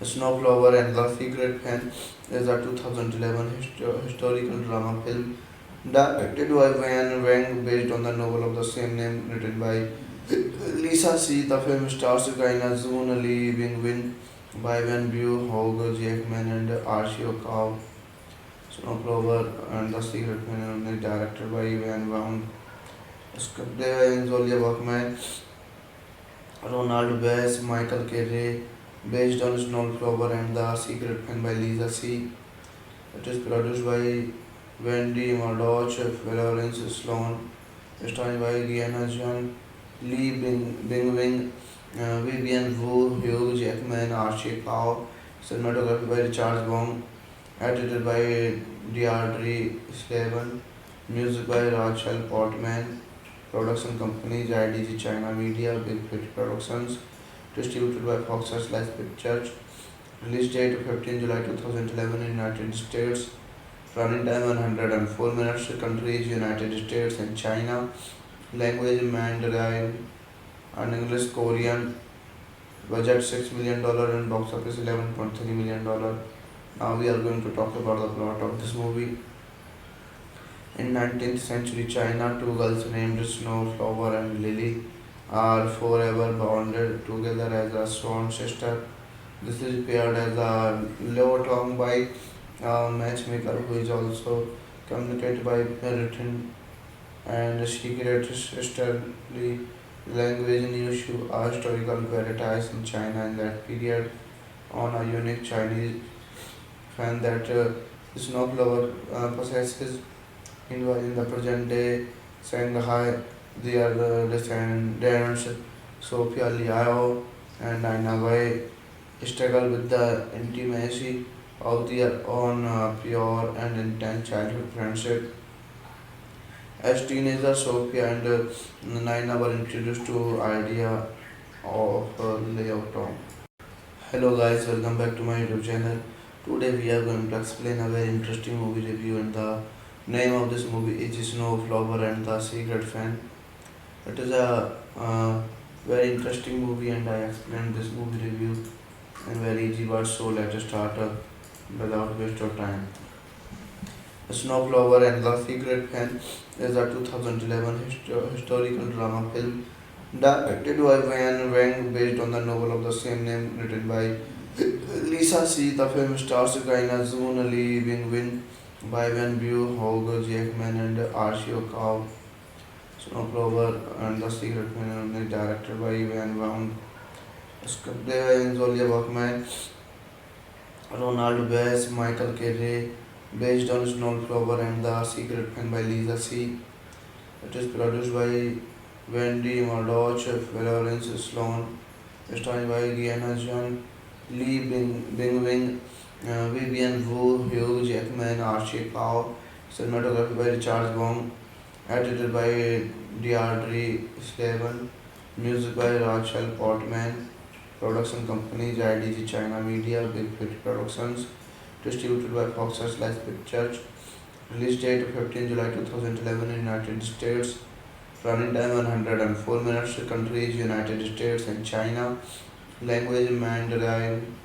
Snowflower and the Secret Fan is a 2011 historical drama film directed by Van Wang, based on the novel of the same name written by Lisa C. The film stars Kaina Zoon, Lee Bing-win, Bai Wan Bu, Hugh Jackman, and Archie Cow. Snow Clover and The Secret Man is directed by Van Wound. Script by Zolia Buckman, Ronald Bass, Michael Kerry, based on Snow Clover and The Secret Man by Lisa C. It is produced by Wendy Murdoch, Florence Sloan, starring by Rihanna John, Lee Bing-wing, Vivian Wu, Hugh Jackman, Archie Cow, cinematography by Richard Wong, edited by Deirdre Slaven, music by Rachel Portman, production company IDG China Media, Big Hit Productions, distributed by Fox Searchlight Pictures, release date 15 July 2011 in United States, running time 104 minutes, countries United States and China, language Mandarin and English Korean, budget $6 million and box office $11.3 million. Now we are going to talk about the plot of this movie. In 19th century China, two girls named Snow, Flower and Lily are forever bonded together as a sworn sister. This is paired as a Leo Tong by a matchmaker who is also communicated by written and secret sisterly language in issue, a historical veritas in China in that period on a unique Chinese fan that Snowflower possesses in the present day Shanghai. They are descendants Sophia Liao and Nina Wei struggle with the intimacy of their own pure and intense childhood friendship. As teenagers, Sophia and Naina were introduced to idea of layout. Hello guys, welcome back to my YouTube channel. Today we are going to explain a very interesting movie review, and the name of this movie is Snow, Flower and the Secret Fan. It is a very interesting movie, and I explained this movie review in very easy words. So let us start without waste of time. Snowflower and the Secret Fan is a 2011 historical drama film directed by Van Wang, based on the novel of the same name written by Lisa C. The film stars Kaina Zoon, Lee Bing-win, Bai Wan Bu, Hugh Jackman, and Archie Cow. Snow Clover and The Secret Man is directed by Van Wound. Script by Zolia Buckman, Ronald Bass, Michael Kerry, based on Snowflower and The Secret Man by Lisa C. It is produced by Wendy Murdoch, Florence Sloan, starring by Rihanna John, Lee Bing-wing, Vivian Wu, Hugh Jackman, Archie Cow, cinematography by Richard Wong, edited by Deirdre Slaven, music by Rachel Portman, production company IDG China Media, Big Hit Productions, distributed by Fox Searchlight Pictures, release date 15 July 2011 in United States, running time 104 minutes, countries United States and China, language Mandarin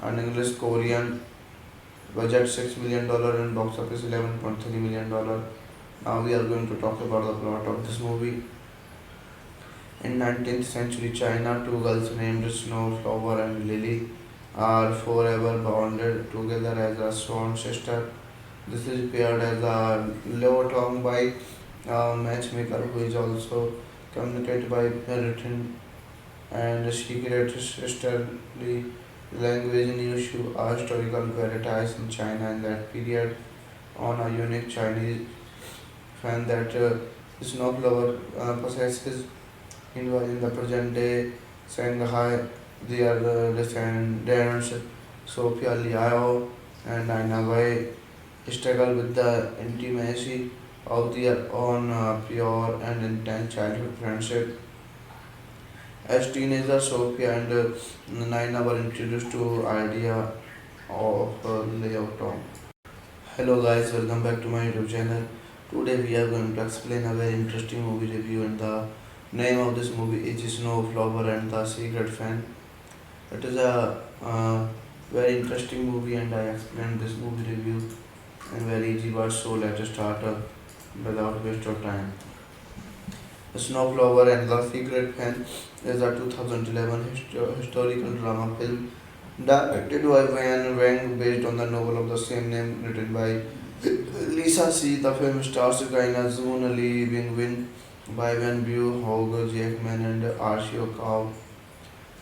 and English Korean, budget $6 million and box office $11.3 million. Now we are going to talk about the plot of this movie. In 19th century China, two girls named Snow, Flower and Lily are forever bonded together as a sworn sister. This is paired as a Leo Tong by a matchmaker who is also communicated by written and secret sisterly language in issue, a historical veritas in China in that period on a unique Chinese fan that Snowflower possesses in the present day Shanghai. They are descendants Sophia Liao and Nina Wei struggle with the intimacy of their own pure and intense childhood friendship. As teenagers, Sophia and Naina were introduced to idea of layout. Hello guys, welcome back to my YouTube channel. Today we are going to explain a very interesting movie review, and the name of this movie is Snow, Flower and the Secret Fan. It is a very interesting movie, and I explained this movie review in very easy words. So let us start without waste of time. Snowflower and the Secret Pen is a 2011 historical drama film directed by Van Wang based on the novel of the same name written by Lisa C. The film stars Kaina Zoon, Lee Bing-win, Bai Van Bu, Hogger Jackman, and Arshio Cow.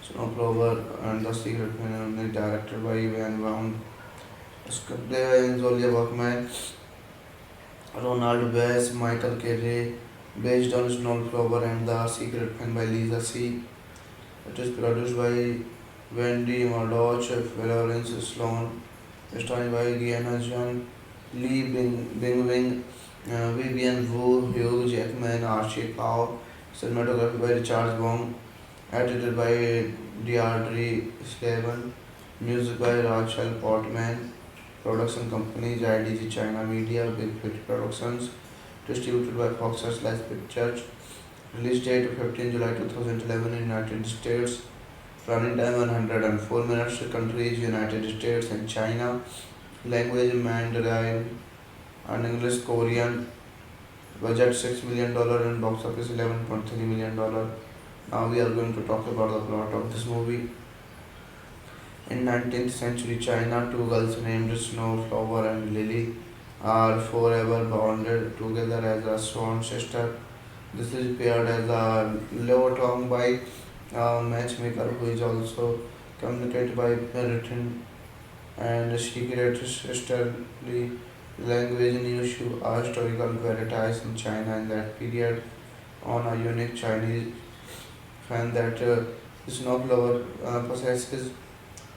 Snowflower and the Secret Pen is directed by Van Wang. Screenplay by Zolia Buckman, Ronald Bass, Michael Kerry, based on Snowflower and the Secret Pen by Lisa C. It is produced by Wendy Murdoch, Florence Sloan, starring by Gianna John, Lee Bing-wing, Vivian Wu, Hugh Jackman, Archie Cow, cinematography by Richard Wong, edited by Deirdre Slavin, music by Rachel Portman, production companies IDG China Media, Big Hit Productions, distributed by Fox Searchlight Pictures, release date 15 July 2011 in United States, running time 104 minutes, countries United States and China, language Mandarin and English Korean, budget $6 million and box office $11.3 million. Now we are going to talk about the plot of this movie. In 19th century China, two girls named Snowflower and Lily are forever bonded together as a sworn sister. This is paired as a Leo Tong by a matchmaker who is also communicated by written and secret sisterly language news to a historical veritas in China in that period on a unique Chinese fan that Snowflower possesses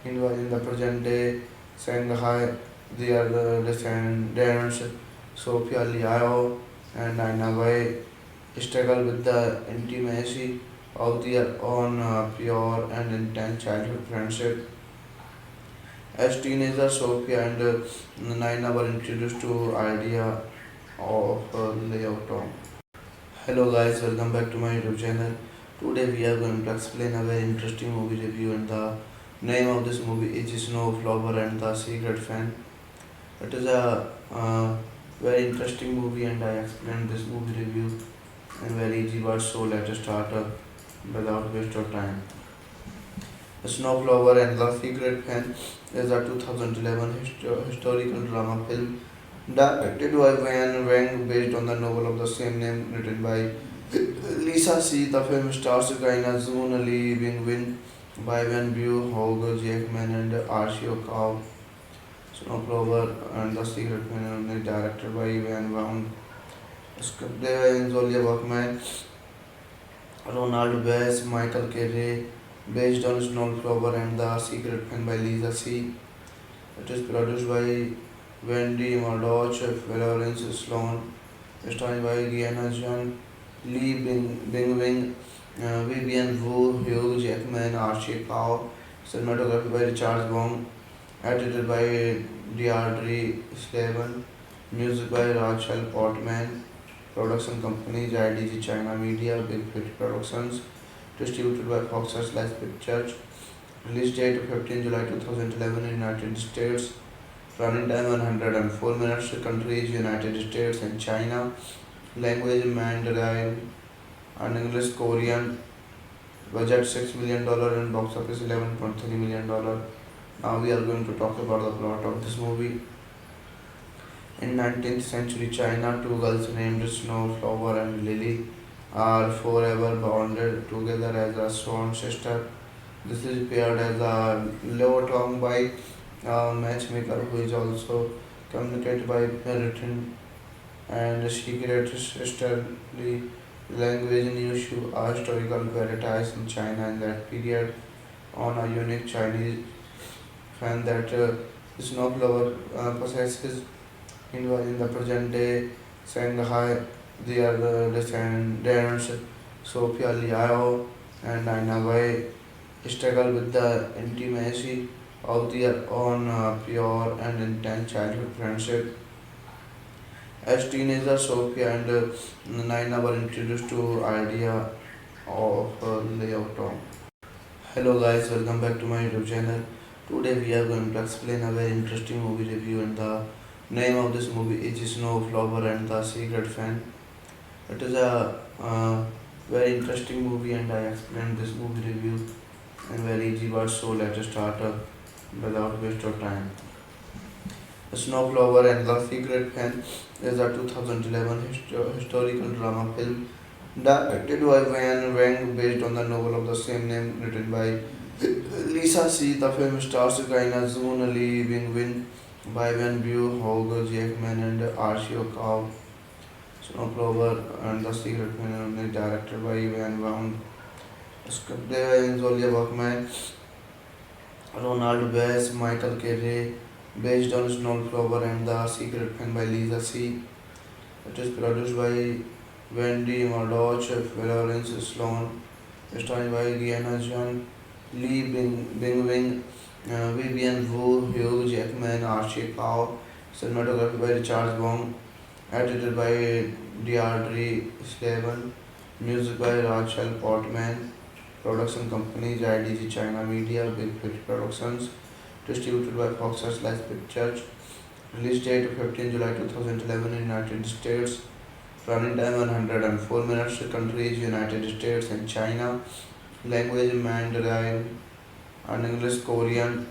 in the present day Shanghai. They are the descendants Sophia Liao and Nina Wei struggle with the intimacy of their own pure and intense childhood friendship. As teenagers, Sophia and Naina were introduced to idea of layout. Hello guys, welcome back to my YouTube channel. Today we are going to explain a very interesting movie review and the name of this movie is Snowflower and the Secret Fan. It is a very interesting movie and I explained this movie review in very easy words, so let us start without waste of time. Snowflower and the Secret Pen is a 2011 historical drama film directed by Van Wang based on the novel of the same name written by Lisa C. The film stars Kaina Zoon, Lee Bing-win, Bai Van Bu, Hogger Jackman, and Arshio Cow. Snowflower and the Secret Pen is directed by Van Wang. Screenplay by Zolia Buckman, Ronald Bass, Michael Kerry, based on Snowflower and the Secret Pen by Lisa C. It is produced by Wendy Murdoch, Florence Sloan, starring by Gianna John, Lee Bing-wing, Vivian Wu, Hugh Jackman, Archie Cow, cinematography by Richard Wong, edited by Deirdre Slavin, music by Rachel Portman, production companies IDG China Media, Big Hit Productions, distributed by Fox Searchlight Pictures, release date 15 July 2011 in United States, running time 104 minutes, countries United States and China, language Mandarin and English Korean, budget $6 million and box office $11.3 million. Now we are going to talk about the plot of this movie. In 19th century China, two girls named Snowflower and Lily are forever bonded together as a sworn sister. This is paired as a Leo Tong by a matchmaker who is also communicated by written and secret sisterly language news to a historical veritas in China in that period on a unique Chinese fan that Snowflower possesses in the present day Shanghai. They are the descendants Sophia Liao and Nina Wei struggle with the intimacy of their own pure and intense childhood friendship. As teenagers, Sophia and Naina were introduced to idea of layout. Hello guys, welcome back to my YouTube channel. Today we are going to explain a very interesting movie review and the Name of this movie is Snowflower and the Secret Fan. It is a very interesting movie, and I explained this movie review in very easy words. So let's start without waste of time. Snowflower and the Secret Fan is a 2011 historical drama film directed by Van Wang based on the novel of the same name written by Lisa C. The film stars Kaina Zoon, Lee Bing Win, Bai Wen Bu, Hogo Jackman, and Arshio Cow. Snowflower and the Secret Fan is directed by Van Wang. Script by Zolia Buckman, Ronald Bass, Michael Kerry, based on Snowflower and the Secret Fan by Lisa C. It is produced by Wendy Murdoch, Florence Sloan, starring by Gianna John, Lee Bing Wing, Vivian Wu, Hugh Jackman, Archie Cow, cinematography by Richard Wong, edited by Deirdre Slavin, music by Rachel Portman, production companies IDG China Media, Big Hit Productions, distributed by Fox Searchlight Pictures, release date 15 July 2011 in United States, running time 104 minutes, countries United States and China, language Mandarin and English Korean,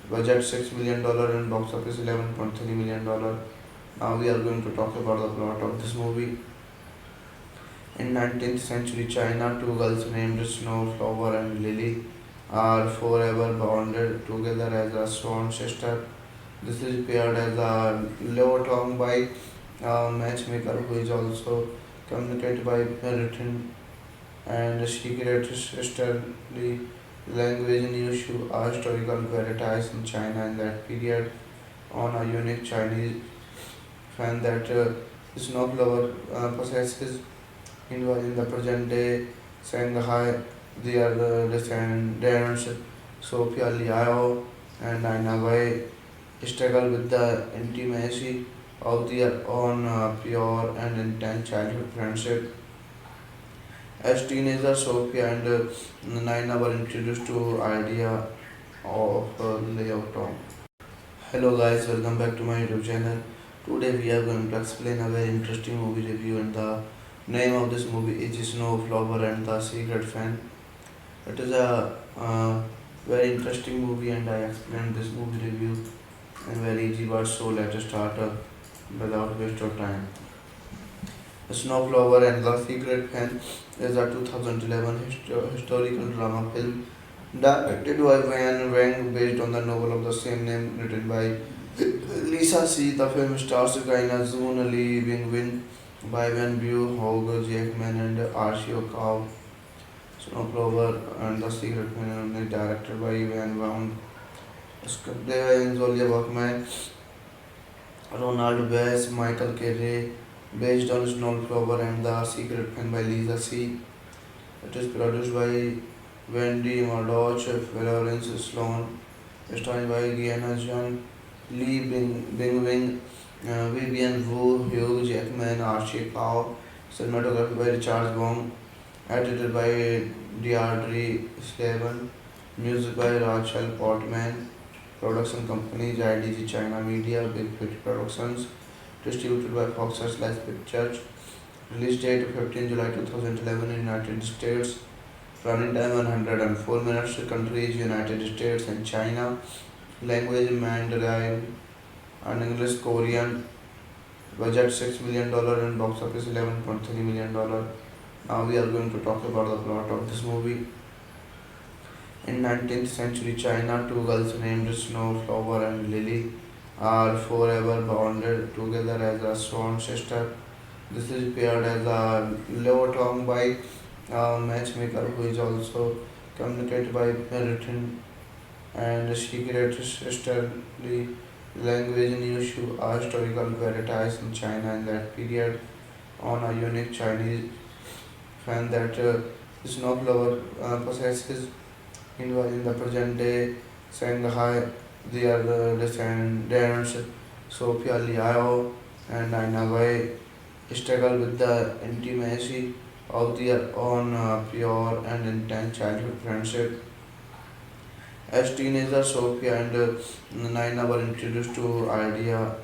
budget $6 million and box office $11.3 million. Now we are going to talk about the plot of this movie. In 19th century China, two girls named Snowflower and Lily are forever bonded together as a sworn sister. This is paired as a love tongue by a matchmaker who is also communicated by written and secret sisterly language news to a historical veritas in China in that period on a unique Chinese fan that Snowflower possesses in the present day Shanghai. They are the descendants Sophia Liao and Aina Wei struggle with the intimacy of their own pure and intense childhood friendship. As teenagers, Sophia and Naina were introduced to idea of layout. Hello guys, welcome back to my YouTube channel. Today we are going to explain a very interesting movie review, and the name of this movie is Snowflower and the Secret Fan. It is a very interesting movie, and I explained this movie review in very easy words. So let's start without waste of time. Snowflower and the Secret Fan is a 2011 historical drama film directed by Van Wang based on the novel of the same name written by Lisa C. The film stars Kaina Zoon, Lee Bing Win, Bai Wen Bu, Hogo Jackman, and Arshio Cow. Snowflower and the Secret Fan is directed by Van Wang. Script by Zolia Buckman, Ronald Bass, Michael Kerry, based on Snowflower and the Secret Fan by Lisa C. It is produced by Wendy Murdoch, Florence Sloan, starring by Gianna John, Lee Bing Wing, Vivian Wu, Hugh Jackman, Archie Cow, cinematography by Richard Wong, edited by Deirdre Slavin, music by Rachel Portman, production companies IDG China Media, Big Hit Productions, distributed by Fox Searchlight Pictures, release date 15 July 2011 in United States, running time 104 minutes, countries United States and China, language Mandarin and English Korean, budget $6 million and box office $11.3 million. Now we are going to talk about the plot of this movie. In 19th century China, two girls named Snowflower and Lily are forever bonded together as a sworn sister. This is paired as a love tongue by a matchmaker who is also communicated by written and secret sisterly language news to a historical veritas in China in that period on a unique Chinese fan that Snowflower possesses in the present day Shanghai. They are the descendants Sophia Liao and Aina Wei struggle with the intimacy of their own pure and intense childhood friendship. As teenagers, Sophia and Naina were introduced to idea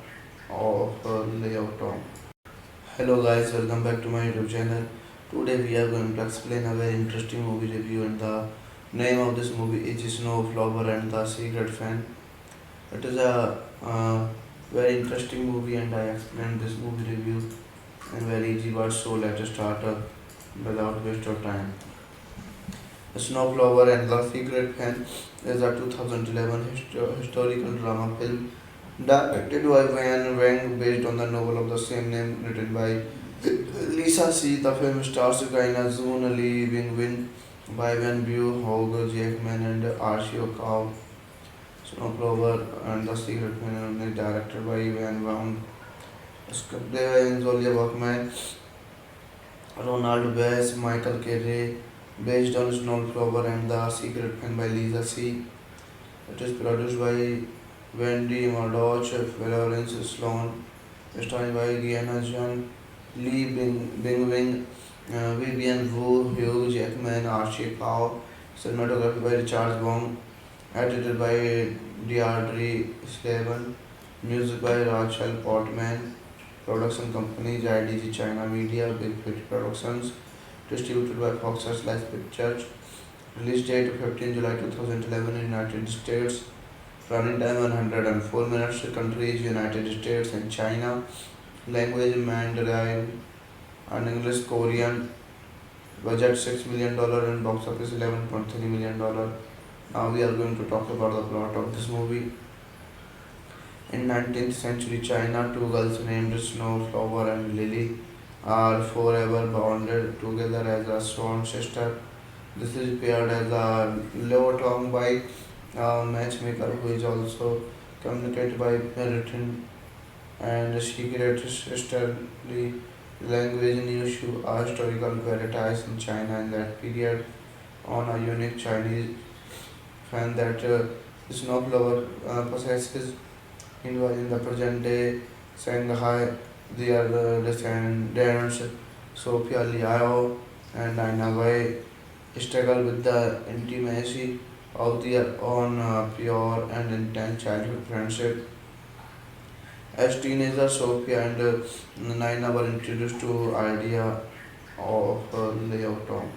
of layout on. Hello guys, welcome back to my YouTube channel. Today we are going to explain a very interesting movie review, and the name of this movie is Snowflower and the Secret Fan. It is a very interesting movie, and I explained this movie review in very easy words. So let's start without waste of time. Snowflower and the Secret Fan is a 2011 historical drama film directed by Van Wang based on the novel of the same name written by Lisa C. The film stars Gaina Zoon, Lee Bing Win, Bai Wan Bu, Hogg Jackman, and Arshio Cow. Snowflower and the Secret Fan is directed by Van Wang. Script by Zolia Bachman, Ronald Bass, Michael Kerry, based on Snowflower and the Secret Fan by Lisa C. It is produced by Wendy Murdoch, Florence Sloan, starring by Gianna John, Lee Bingwing, Vivian Wu, Hugh Jackman, Archie Cow, cinematography by Richard Wong, edited by Deirdre Slaven, music by Rachel Portman, production company IDG China Media, Big Hit Productions, distributed by Fox Searchlight Pictures, release date 15 July 2011 in United States, running time 104 minutes, countries United States and China, language Mandarin and English Korean, budget $6 million and box office $11.3 million. Now we are going to talk about the plot of this movie. In 19th century China, two girls named Snowflower and Lily are forever bonded together as a sworn sister. This is paired as a love tongue by a matchmaker who is also communicated by written and secret sisterly language in issue a historical veritas in China in that period on a unique Chinese fan that Snowflower possesses in the present day Shanghai. They are descendants Sophia Liao and Nina Wei struggle with the intimacy of their own pure and intense childhood friendship. As teenagers, Sophia and Naina were introduced to idea of layout home.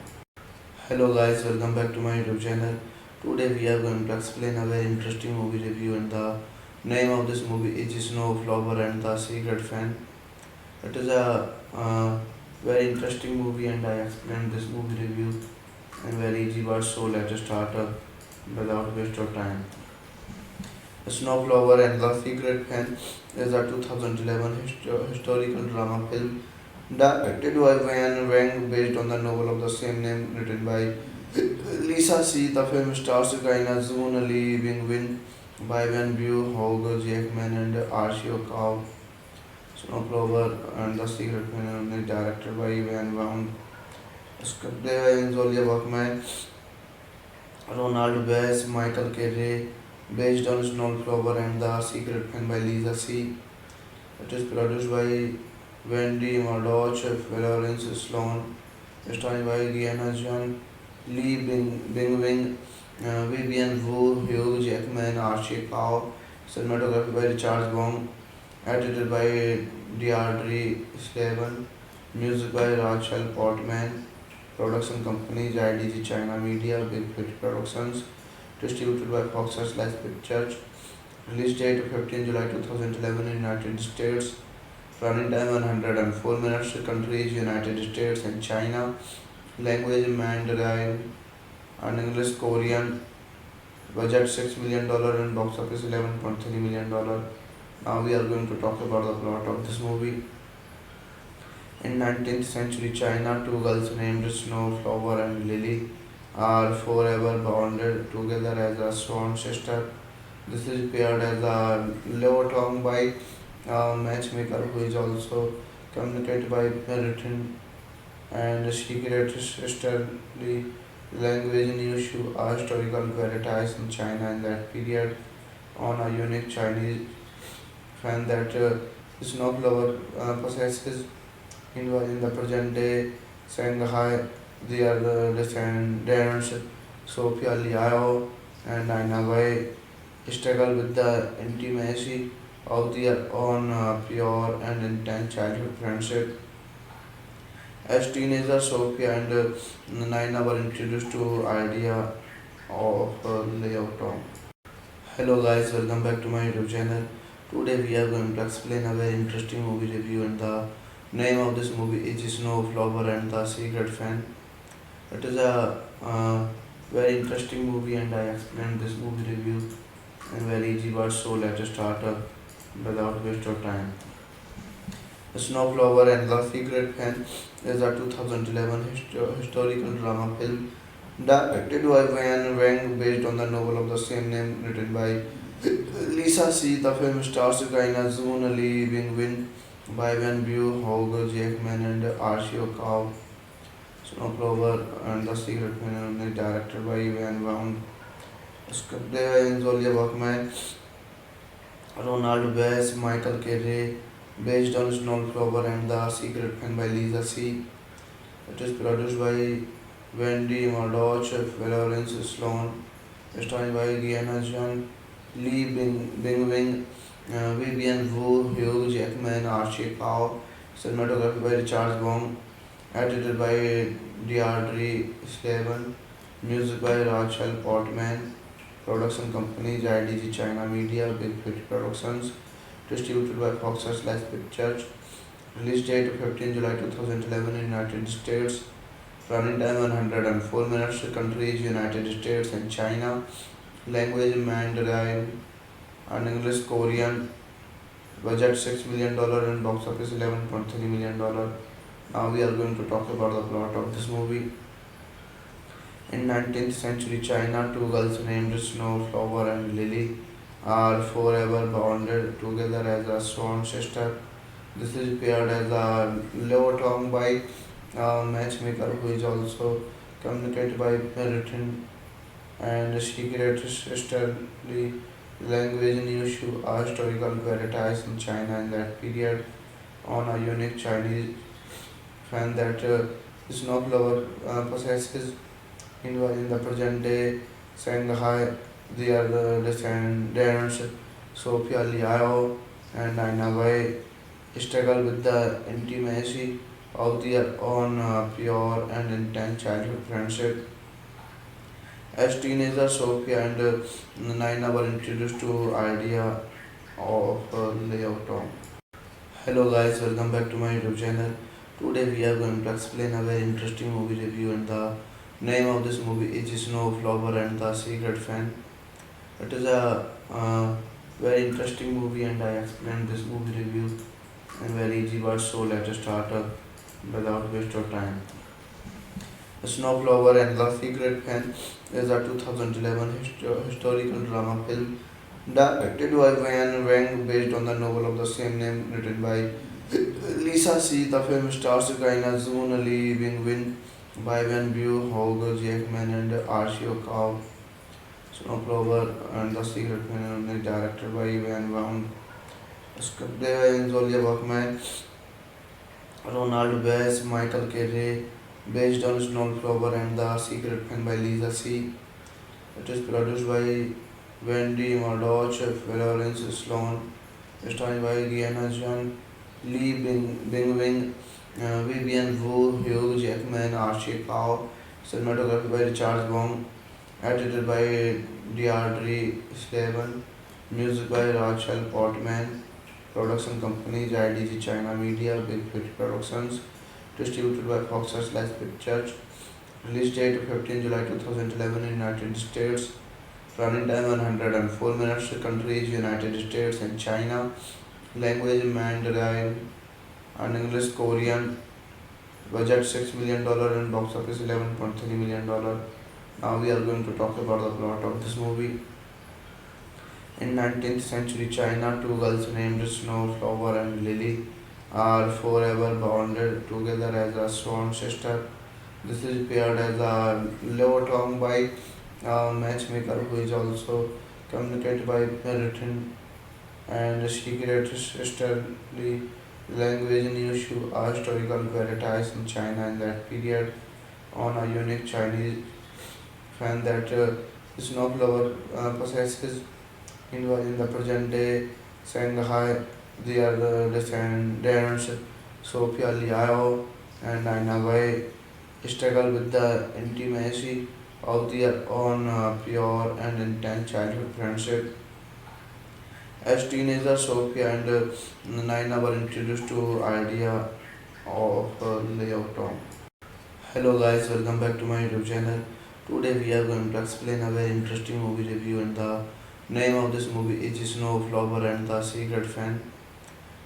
Hello guys, welcome back to my YouTube channel. Today we are going to explain a very interesting movie review, and the name of this movie is Snowflower and the Secret Fan. It is a very interesting movie, and I explained this movie review in very easy words. So let's start without waste of time. Snowflower and the Secret Fan is a 2011 historical drama film directed by Van Wang based on the novel of the same name written by Lisa C. The film stars Gaina Zoon, Lee Bing Win, Bai Wan Bu, Hogg Jackman, and Arshio Cow. Snowflower and the Secret Fan is directed by Van Wang. Script by Zolia Bachman, Ronald Bass, Michael Kerry, based on Snowflower and the Secret Fan by Lisa C. It is produced by Wendy Murdoch, Florence Sloan, starring by Gianna John, Lee Bingwing, Vivian Wu, Hugh Jackman, Archie Cow, cinematography by Richard Wong, edited by Deirdre Slaven, music by Rachel Portman, production company IDG China Media, Big Hit Productions, distributed by Fox Searchlight Pictures, release date 15 July 2011 in United States, running time 104 minutes, countries United States and China, language Mandarin and English Korean, budget $6 million and box office $11.3 million. Now we are going to talk about the plot of this movie. In 19th century China, two girls named Snowflower and Lily are forever bonded together as a sworn sister. This is paired as a love tongue by a matchmaker who is also communicated by written and secret sisterly language in issue a historical veritas in China in that period on a unique Chinese fan that Snowflower possesses in the present day Shanghai. They are descendants Sophia Liao and Nina Wei struggle with the intimacy of their own pure and intense childhood friendship. As teenagers, Sophia and Naina were introduced to idea of layout home. Hello guys, welcome back to my YouTube channel. Today we are going to explain a very interesting movie review, and the name of this movie is Snowflower and the Secret Fan. It is a very interesting movie, and I explained this movie review in very easy words. So let us start without waste of time. Snowflower and the Secret Fan is a 2011 historical drama film directed by Van Wang based on the novel of the same name written by Lisa C. The film stars Kaina Zoon, Lee Bing-win, Bai Van Bu, Hogger Jackman, and Archie Cow. Snowflower and the Secret Fan is directed by Van Wang. Script by Zolia Bachman, Ronald Bass, Michael Kerry, based on Snowflower and the Secret Fan by Lisa C. It is produced by Wendy Murdoch, Florence Sloan, starring by Gianna John, Lee Bing-wing, Vivian Wu, Hugh Jackman, Archie Cow, cinematography by Richard Wong, edited by Deirdre Slaven, music by Rachel Portman, production companies IDG China Media, Big Fit Productions, distributed by Fox Searchlight Pictures, release date 15 July 2011 in United States, running time 104 minutes, countries United States and China, language Mandarin and English Korean, budget $6 million and box office $11.3 million. Now we are going to talk about the plot of this movie. In 19th century China, two girls named Snowflower and Lily are forever bonded together as a sworn sister. This is paired as a love tongue by a matchmaker who is also communicated by written and secret sisterly language in issue a historical veritas in China in that period on a unique Chinese fan that Snowflower possesses in the present day Shanghai. They are the descendants Sophia Liao and Nina Wei struggle with the intimacy of their own pure and intense childhood friendship. As teenagers, Sophia and Naina were introduced to idea of layout home. Hello guys, welcome back to my YouTube channel. Today we are going to explain a very interesting movie review, and the name of this movie is Snowflower and the Secret Fan. It is a very interesting movie, and I explained this movie review in very easy words. So let us start without waste of time. Snowflower and the Secret Fan is a 2011 historical drama film directed by Van Wang based on the novel of the same name written by Lisa C. The film stars Kaina Zoon, Lee Bing-win, Bai Van Bu, Hogger Jackman, and Archie Cow. Snowflower and the Secret Fan is directed by Van Wang. Script by Zolia Bachman, Ronald Bass, Michael Kerry, based on Snowflower and the Secret Fan by Lisa C. It is produced by Wendy Murdoch, Florence Sloan, starring by Gianna John, Lee Bing-wing, Vivian Wu, Hugh Jackman, Archie Cow, cinematography by Richard Wong, edited by Deirdre Slaven, music by Rachel Portman, production companies IDG China Media, Big Fit Productions, distributed by Fox Searchlight Pictures, release date 15 July 2011 in United States, running time 104 minutes, countries United States and China, language Mandarin and English Korean, budget $6 million and box office $11.3 million. Now we are going to talk about the plot of this movie. In 19th century China, two girls named Snowflower and Lily are forever bonded together as a sworn sister. This is paired as a love tongue by a matchmaker who is also communicated by written and secret sisterly language in issue a historical veritas in China in that period on a unique Chinese fan that Snowflower possesses in the present day Shanghai. They are the descendants Sophia Liao and Aina Wei struggle with the intimacy of their own pure and intense childhood friendship. As teenagers, Sophia and Naina were introduced to idea of layout Tom. Hello guys, welcome back to my YouTube channel. Today we are going to explain a very interesting movie review, and the name of this movie is Snowflower and the Secret Fan.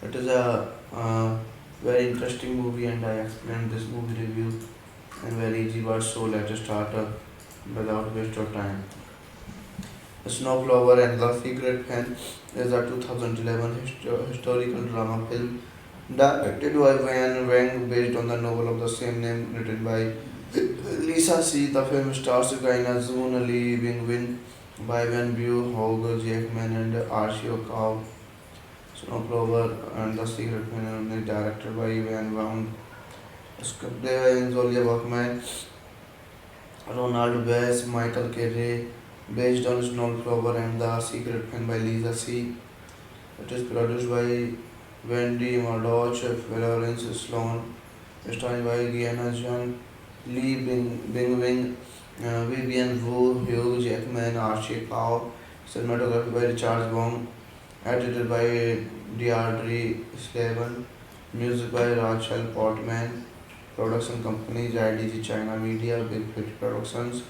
It is a very interesting movie, and I explained this movie review in very easy words. So let us start without waste of time. Snowflower and the Secret Fan is a 2011 historical drama film directed by Van Wang based on the novel of the same name written by Lisa C. The film stars Gaina Zoon Lee Bing Win, Bai Wen Bu, Hogger Jackman, and Arshio Cow. Snowflower and the Secret Fan is directed by Van Wang. Script by Zolia Bachman, Ronald Bass, Michael Kerry, based on Snowflower and the Secret Fan by Lisa C. It is produced by Wendy Murdoch, Florence Sloan, starring by Gianna Jean, Bing Wing, Vivian Wu, Hugh Jackman, Archie Cow, cinematography by Richard Wong, edited by Deirdre Slavin, music by Rachel Portman, production companies IDG China Media, Big Hit Productions,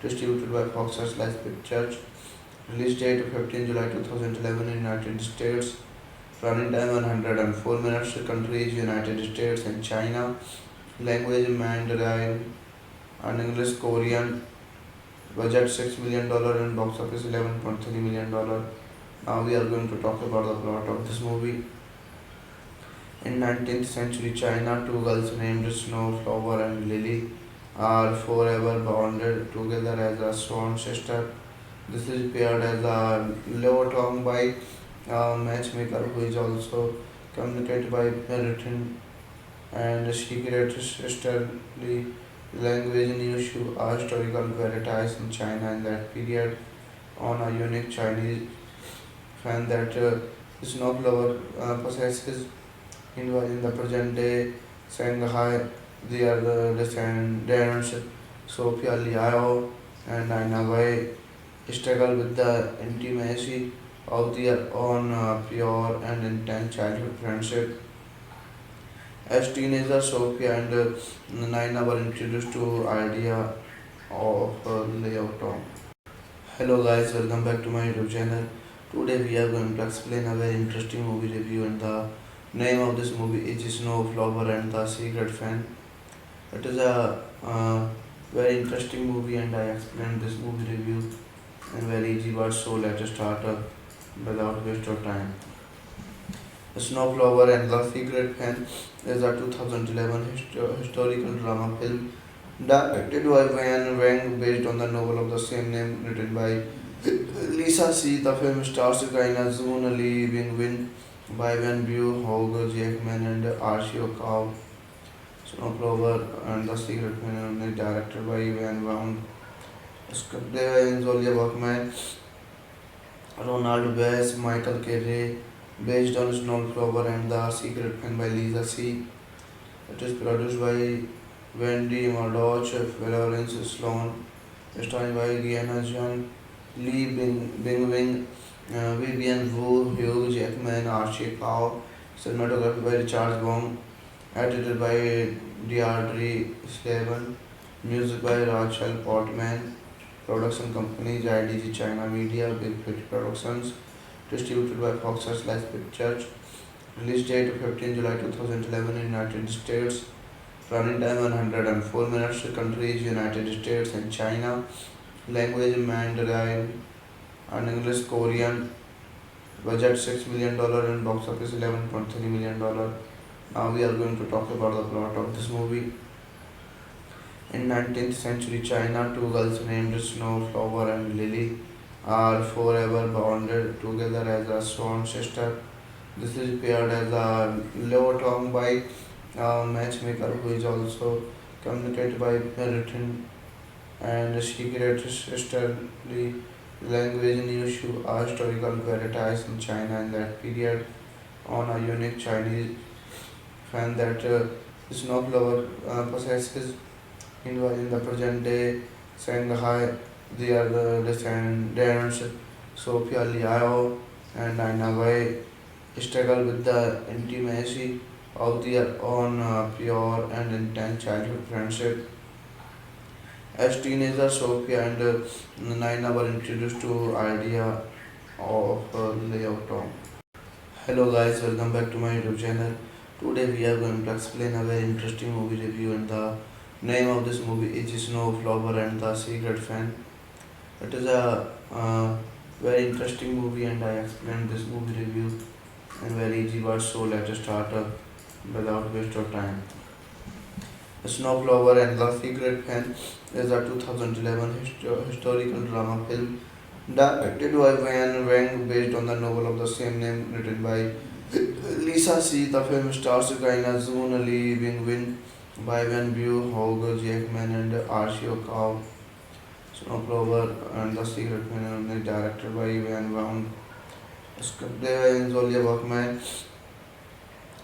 distributed by Fox Searchlight Pictures, release date 15 July 2011 in United States, running time 104 minutes, countries United States and China, language Mandarin and English Korean, budget $6 million and box office $11.3 million. Now we are going to talk about the plot of this movie. In 19th century China, two girls named Snowflower and Lily are forever bonded together as a sworn sister. This is paired as a low tongue by a matchmaker who is also communicated by written and secret sisterly language news to a historical veritas in China in that period on a unique Chinese fan that Snowflower possesses in the present day Shanghai. They are the descendants Sophia Liao and Aina Wei struggle with the intimacy of their own pure and intense childhood friendship. As teenagers, Sophia and Naina were introduced to idea of layout Tom. Hello guys, welcome back to my YouTube channel. Today we are going to explain a very interesting movie review, and the name of this movie is Snowflower and the Secret Fan. It is a very interesting movie, and I explained this movie review in very easy words. So let us start without waste of time. Snowflower and the Secret Fan is a 2011 historical drama film directed by Van Wang based on the novel of the same name written by Lisa C. The film stars Gaina Zoon Lee Bing Win, Bai Wen Bu, Hogger Jackman, and Arshio Cow. Snowflower and the Secret Fan is directed by Van Wang. Script by Zolia Bachman, Ronald Bass, Michael Kerry, based on Snowflower and the Secret Fan by Lisa C. It is produced by Wendy Murdoch, Florence Sloan, starring by Gianna Jean, Bing Wing, Vivian Wu, Hugh Jackman, Archie Cow, cinematography by Richard Wong, edited by Deirdre Slavin, music by Rachel Portman, production companies IDG China Media, Big Hit Productions, distributed by Fox Searchlight Pictures, release date 15 July 2011 in United States, running time 104 minutes, countries United States and China, language Mandarin and English Korean, budget $6 million and box office $11.3 million. Now we are going to talk about the plot of this movie. In 19th century China, two girls named Snowflower and Lily are forever bonded together as a sworn sister. This is paired as a low tongue by a matchmaker who is also communicated by written and secret sisterly Language Yushu are historical varieties in China in that period on a unique Chinese fan that snowflower possesses in the present day Shanghai. They are the descendants Sophia Liao and Nina Wei struggle with the intimacy of their own pure and intense childhood friendship. As teenagers, Sophia and Naina were introduced to idea of layout town. Hello guys, welcome back to my YouTube channel. Today we are going to explain a very interesting movie review and the name of this movie is Snowflower and the Secret Fan. It is a very interesting movie and I explained this movie review in very easy words, so let's start without waste of time. Snowflower and the Secret Fan is a 2011 historical drama film directed by Van Wang based on the novel of the same name written by Lisa C. The film stars Kaina Zoon, Lee Bing Win, Bai Wan Bu, Hogg Jackman, and Arshio Cow. Snowflower and the Secret Fan is directed by Van Wang. Script by Zolia Bachman,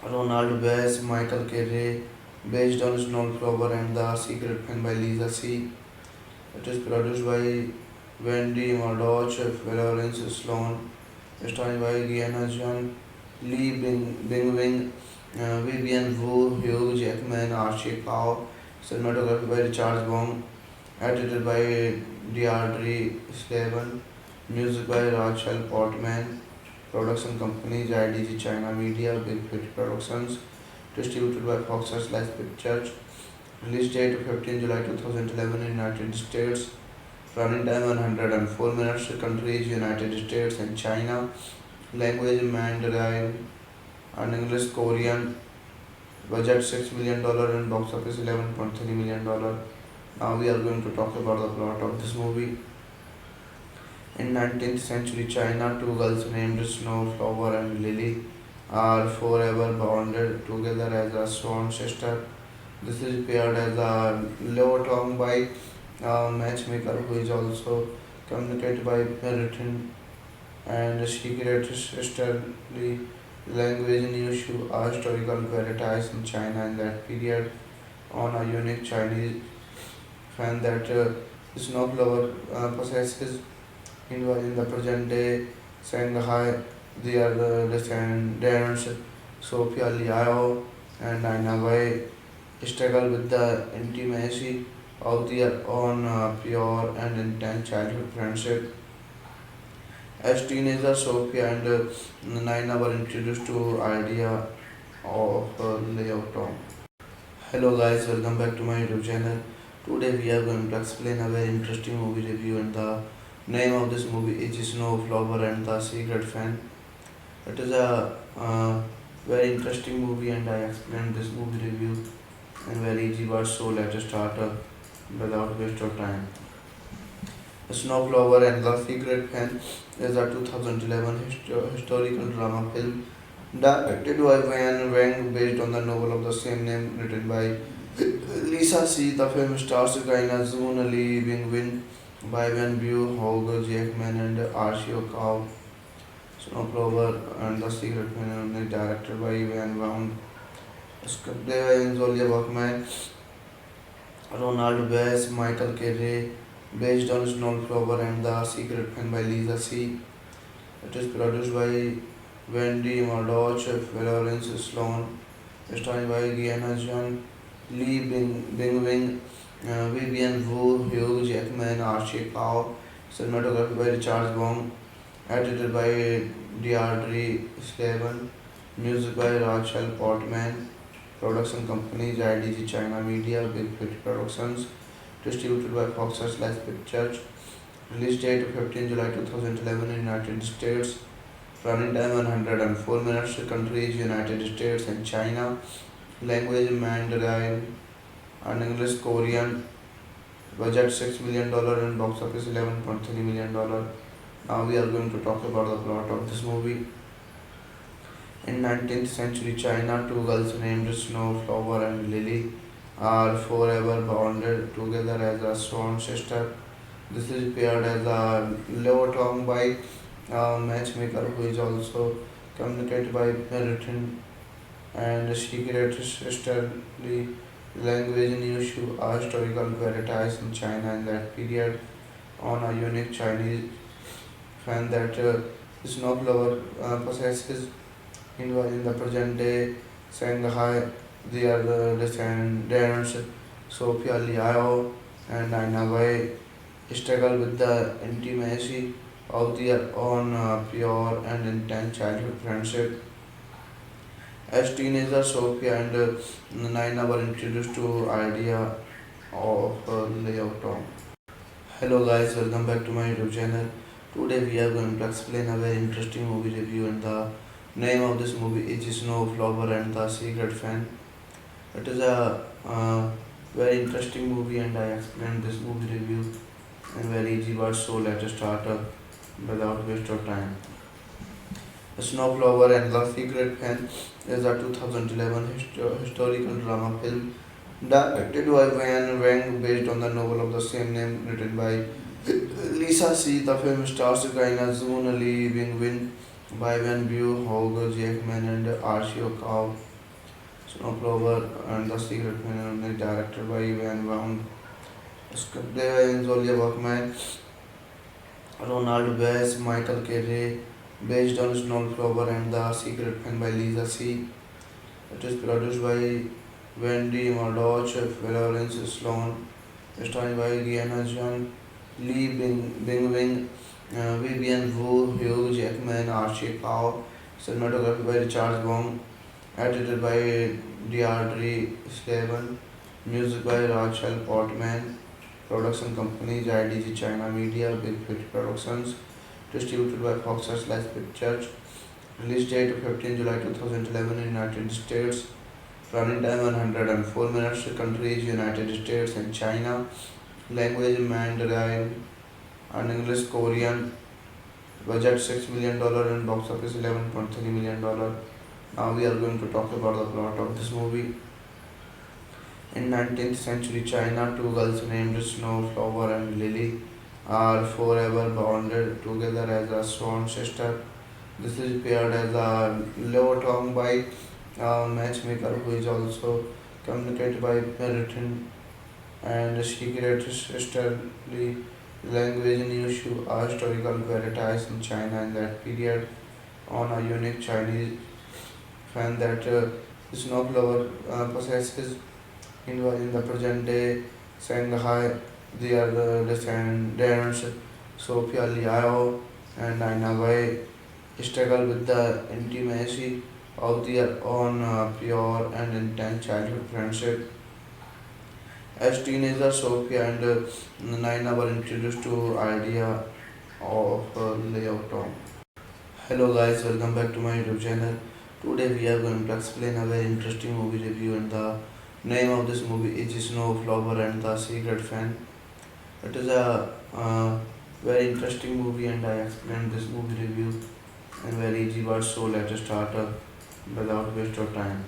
Ronald Bass, Michael Kerry, based on Snowflower and the Secret Fan by Lisa C. It is produced by Wendy Murdoch, Florence Sloan, starring by Gianna John, Lee Bing Wing, Vivian Wu, Hugh Jackman, Archie Cow, cinematography by Richard Wong, edited by Deirdre Slavin, music by Rachel Portman, production company IDG China Media, Big Fit Productions, distributed by Fox Searchlight Pictures, release date 15 July 2011 in United States, running time 104 minutes, countries United States and China, language Mandarin and English Korean, budget $6 million and box office $11.3 million. Now we are going to talk about the plot of this movie. In 19th century China, two girls named Snowflower and Lily are forever bonded together as a sworn sister. This is paired as a love tongue by a matchmaker who is also communicated by written and secret sisterly language in issue are historical varieties in China in that period on a unique Chinese fan that Snowflower possesses in the present day Shanghai. They are the descendants Sophia Liao and Nina Wei struggle with the intimacy of their own pure and intense childhood friendship. As teenagers, Sophia and Naina were introduced to idea of layout town. Hello guys, welcome back to my YouTube channel. Today we are going to explain a very interesting movie review and the name of this movie is Snowflower and the Secret Fan. It is a very interesting movie and I explained this movie review in very easy words, so let's start without waste of time. Snowflower and the Secret Fan is a 2011 historical drama film directed by Van Wang based on the novel of the same name written by Lisa C. The film stars Kaina Zoon, Lee Bing Win, Bai Wan Bu, Hogg Jackman, and Arshio Cow. Snowflower and the Secret Fan is directed by Van Wang. Script by Zolia Bachman, Ronald Bass, Michael Kerry, based on Snowflower and the Secret Fan by Lisa C. It is produced by Wendy Murdoch, Florence Sloan, starring by Gianna John, Lee Bing Wing, Vivian Wu, Hugh Jackman, Archie Cow, cinematography by Richard Wong, edited by Deirdre Slavin, music by Rachel Portman, production company IDG China Media, Big Fit Productions, distributed by Fox Searchlight Pictures, release date 15 July 2011 in United States, running time 104 minutes, countries United States and China, language Mandarin and English Korean, budget $6 million and box office $11.3 million. Now we are going to talk about the plot of this movie. In 19th century China, two girls named Snowflower and Lily are forever bonded together as a sworn sister. This is paired as a lower tongue by a matchmaker who is also communicated by written and secret sisterly language in issue are historical verities in China in that period on a unique Chinese fan that snowflower possesses in the present day Shanghai. They are the descendants Sophia Liao and Nina Wei struggle with the intimacy of their own pure and intense childhood friendship. As teenagers, Sophia and Naina were introduced to idea of layout town. Hello guys, welcome back to my YouTube channel. Today we are going to explain a very interesting movie review and the name of this movie is Snowflower and the Secret Fan. It is a very interesting movie and I explained this movie review in very easy words, so let us start without waste of time. Snowflower and the Secret Fan is a 2011 historical drama film directed by Van Wang based on the novel of the same name written by Lisa C. The film stars Kaina Zoon, Lee Bing-win, Bai Van Bu, Hogger Jackman and Arshio Cow. Snowflower and the Secret Fan is directed by Van Wang. Script by Zolia Workman, Ronald Bass, Michael Kerry, based on Snowflower and the Secret Fan by Lisa C. It is produced by Wendy Murdoch, Florence Sloan, starring by Gianna John, Bing-wing, Vivian Wu, Hugh Jackman, Archie Cow, cinematography by Richard Wong, edited by Deirdre Slaven, music by Rachel Portman, production companies IDG China Media, Big Fit Productions, distributed by Fox Searchlight Pictures, release date 15 July 2011 in United States, running time 104 minutes, countries United States and China, language Mandarin and English Korean, budget $6 million and box office $11.3 million. Now we are going to talk about the plot of this movie. In 19th century China, two girls named Snowflower and Lily are forever bonded together as a sworn sister. This is paired as a lower tongue by a matchmaker who is also communicated by written and secret sisterly language in issue are historical verities in China in that period on a unique Chinese fan that Snowflower possesses in the present day Shanghai. They are the descendants Sophia Liao and Nina Wei struggle with the intimacy of their own pure and intense childhood friendship. As teenagers, Sophia and Naina were introduced to idea of layout town. Hello guys, welcome back to my YouTube channel. Today we are going to explain a very interesting movie review and the name of this movie is Snowflower and the Secret Fan. It is a very interesting movie and I explained this movie review in very easy words, so let us start without waste of time.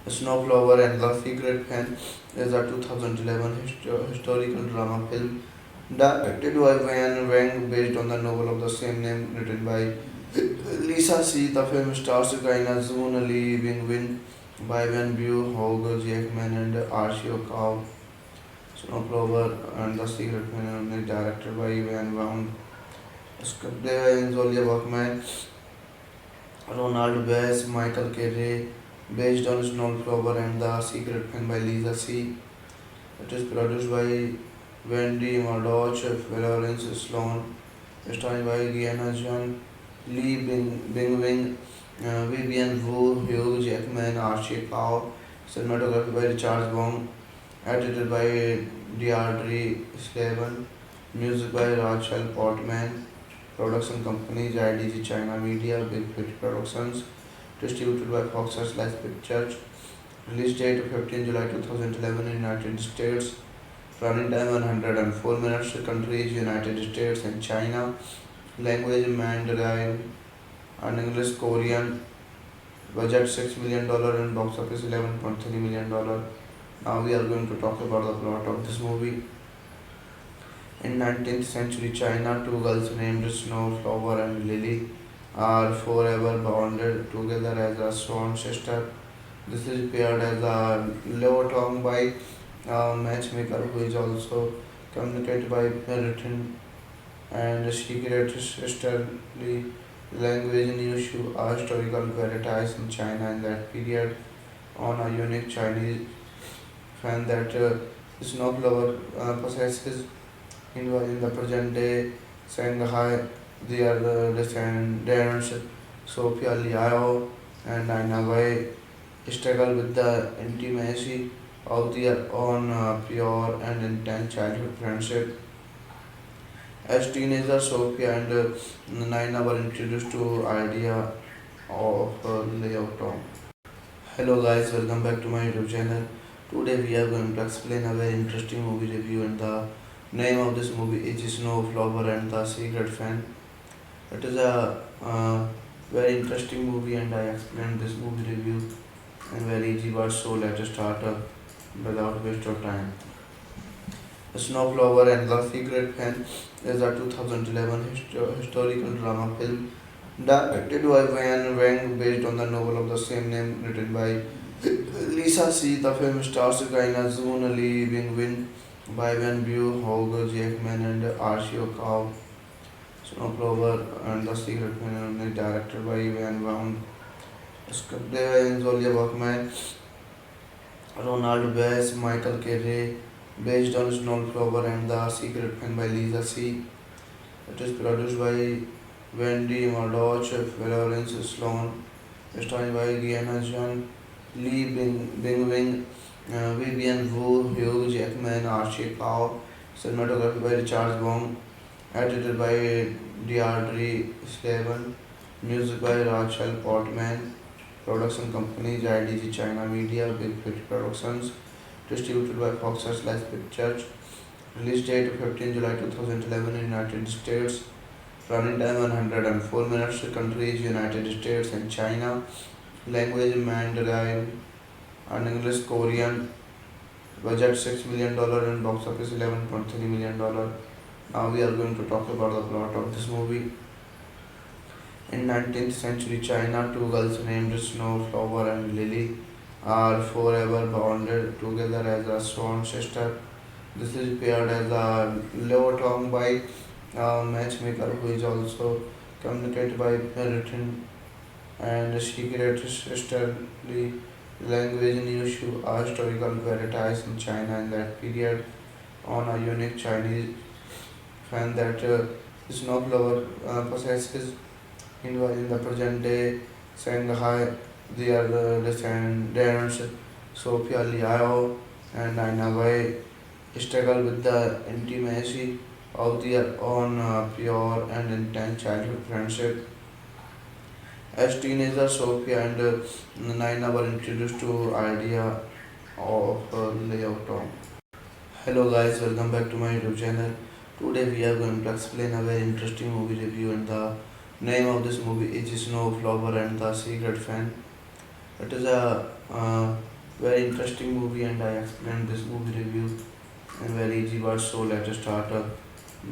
Snowflower and the Secret Fan is a 2011 historical drama film directed by Van Wang based on the novel of the same name written by Lisa C. The film stars Kaina Zoon, Lee Bing-win, Bai Van Bu, Hogger Jackman and Arshio Cow. Snowflower and the Secret Fan is directed by Van Wang. Script by Zolia Workman, Ronald Bass, Michael Kerry, based on Snowflower and the Secret Fan by Lisa C. It is produced by Wendy Murdoch, Florence Sloan, starring by Gianna John, Bing-wing, Vivian Wu, Hugh Jackman, Archie Cow, cinematography by Richard Wong, edited by Deirdre Slaven, music by Rachel Portman, production companies IDG China Media, Big Fit Productions, distributed by Fox Searchlight Pictures, release date 15 July 2011 in United States, running time 104 minutes, countries United States and China, language Mandarin and English Korean, budget $6 million and box office $11.3 million. Now we are going to talk about the plot of this movie. In 19th century China, two girls named Snowflower and Lily are forever bonded together as a sworn sister. This is paired as a love tongue by a matchmaker who is also communicated by written and secret sisterly language in Yushu, a historical paradise in China in that period on a unique Chinese fan that Snowflower possesses in the present day Shanghai. They are the descendants Sophia Liao and Nina Wei struggle with the intimacy of their own pure and intense childhood friendship. As teenagers, Sophia and Naina were introduced to idea of layout Tom. Hello guys, welcome back to my YouTube channel. Today we are going to explain a very interesting movie review, and the name of this movie is Snowflower and the Secret Fan. It is a very interesting movie, and I explained this movie review in very easy words. So let us start without waste of time. Snowflower and the Secret Fan is a 2011 historical drama film directed by Van Wang based on the novel of the same name written by Lisa C. The film stars Gaina Zoon Lee Bing Win, Bai Wan Bu, Hogger Jackman, and Arshio Cow. Snowflower and the Secret Fan is directed by Van Wang. Script by Zolia Bachman, Ronald Bass, Michael Kerry, based on Snowflower and the Secret Fan by Lisa C. It is produced by Wendy Murdoch, Florence Sloan, starring by Gianna John, Lee Bingwing, Vivian Wu, Hugh Jackman, Archie Cow, cinematography by Richard Wong, edited by Deirdre Slavin, music by Rachel Portman, production companies IDG China Media, Big Hit Productions, distributed by Fox Searchlight Pictures, release date 15 July 2011 in United States, running time 104 minutes, countries United States and China, language Mandarin and English Korean, budget $6 million and box office $11.3 million. Now we are going to talk about the plot of this movie. In 19th century China, two girls named Snowflower and Lily are forever bonded together as a sworn sister. This is paired as a love tongue by a matchmaker who is also communicated by written and secret sisterly language in Yushu, a historical paradise in China in that period on a unique Chinese fan that Snowflower possesses in the present day Shanghai. They are the descendants Sophia Liao and Nina Wei struggle with the intimacy of their own pure and intense childhood friendship. As teenagers, Sophia and Naina were introduced to idea of layout Tom. Hello guys, welcome back to my YouTube channel. Today we are going to explain a very interesting movie review, and the name of this movie is Snowflower and the Secret Fan. It is a very interesting movie, and I explained this movie review in very easy words. So let us start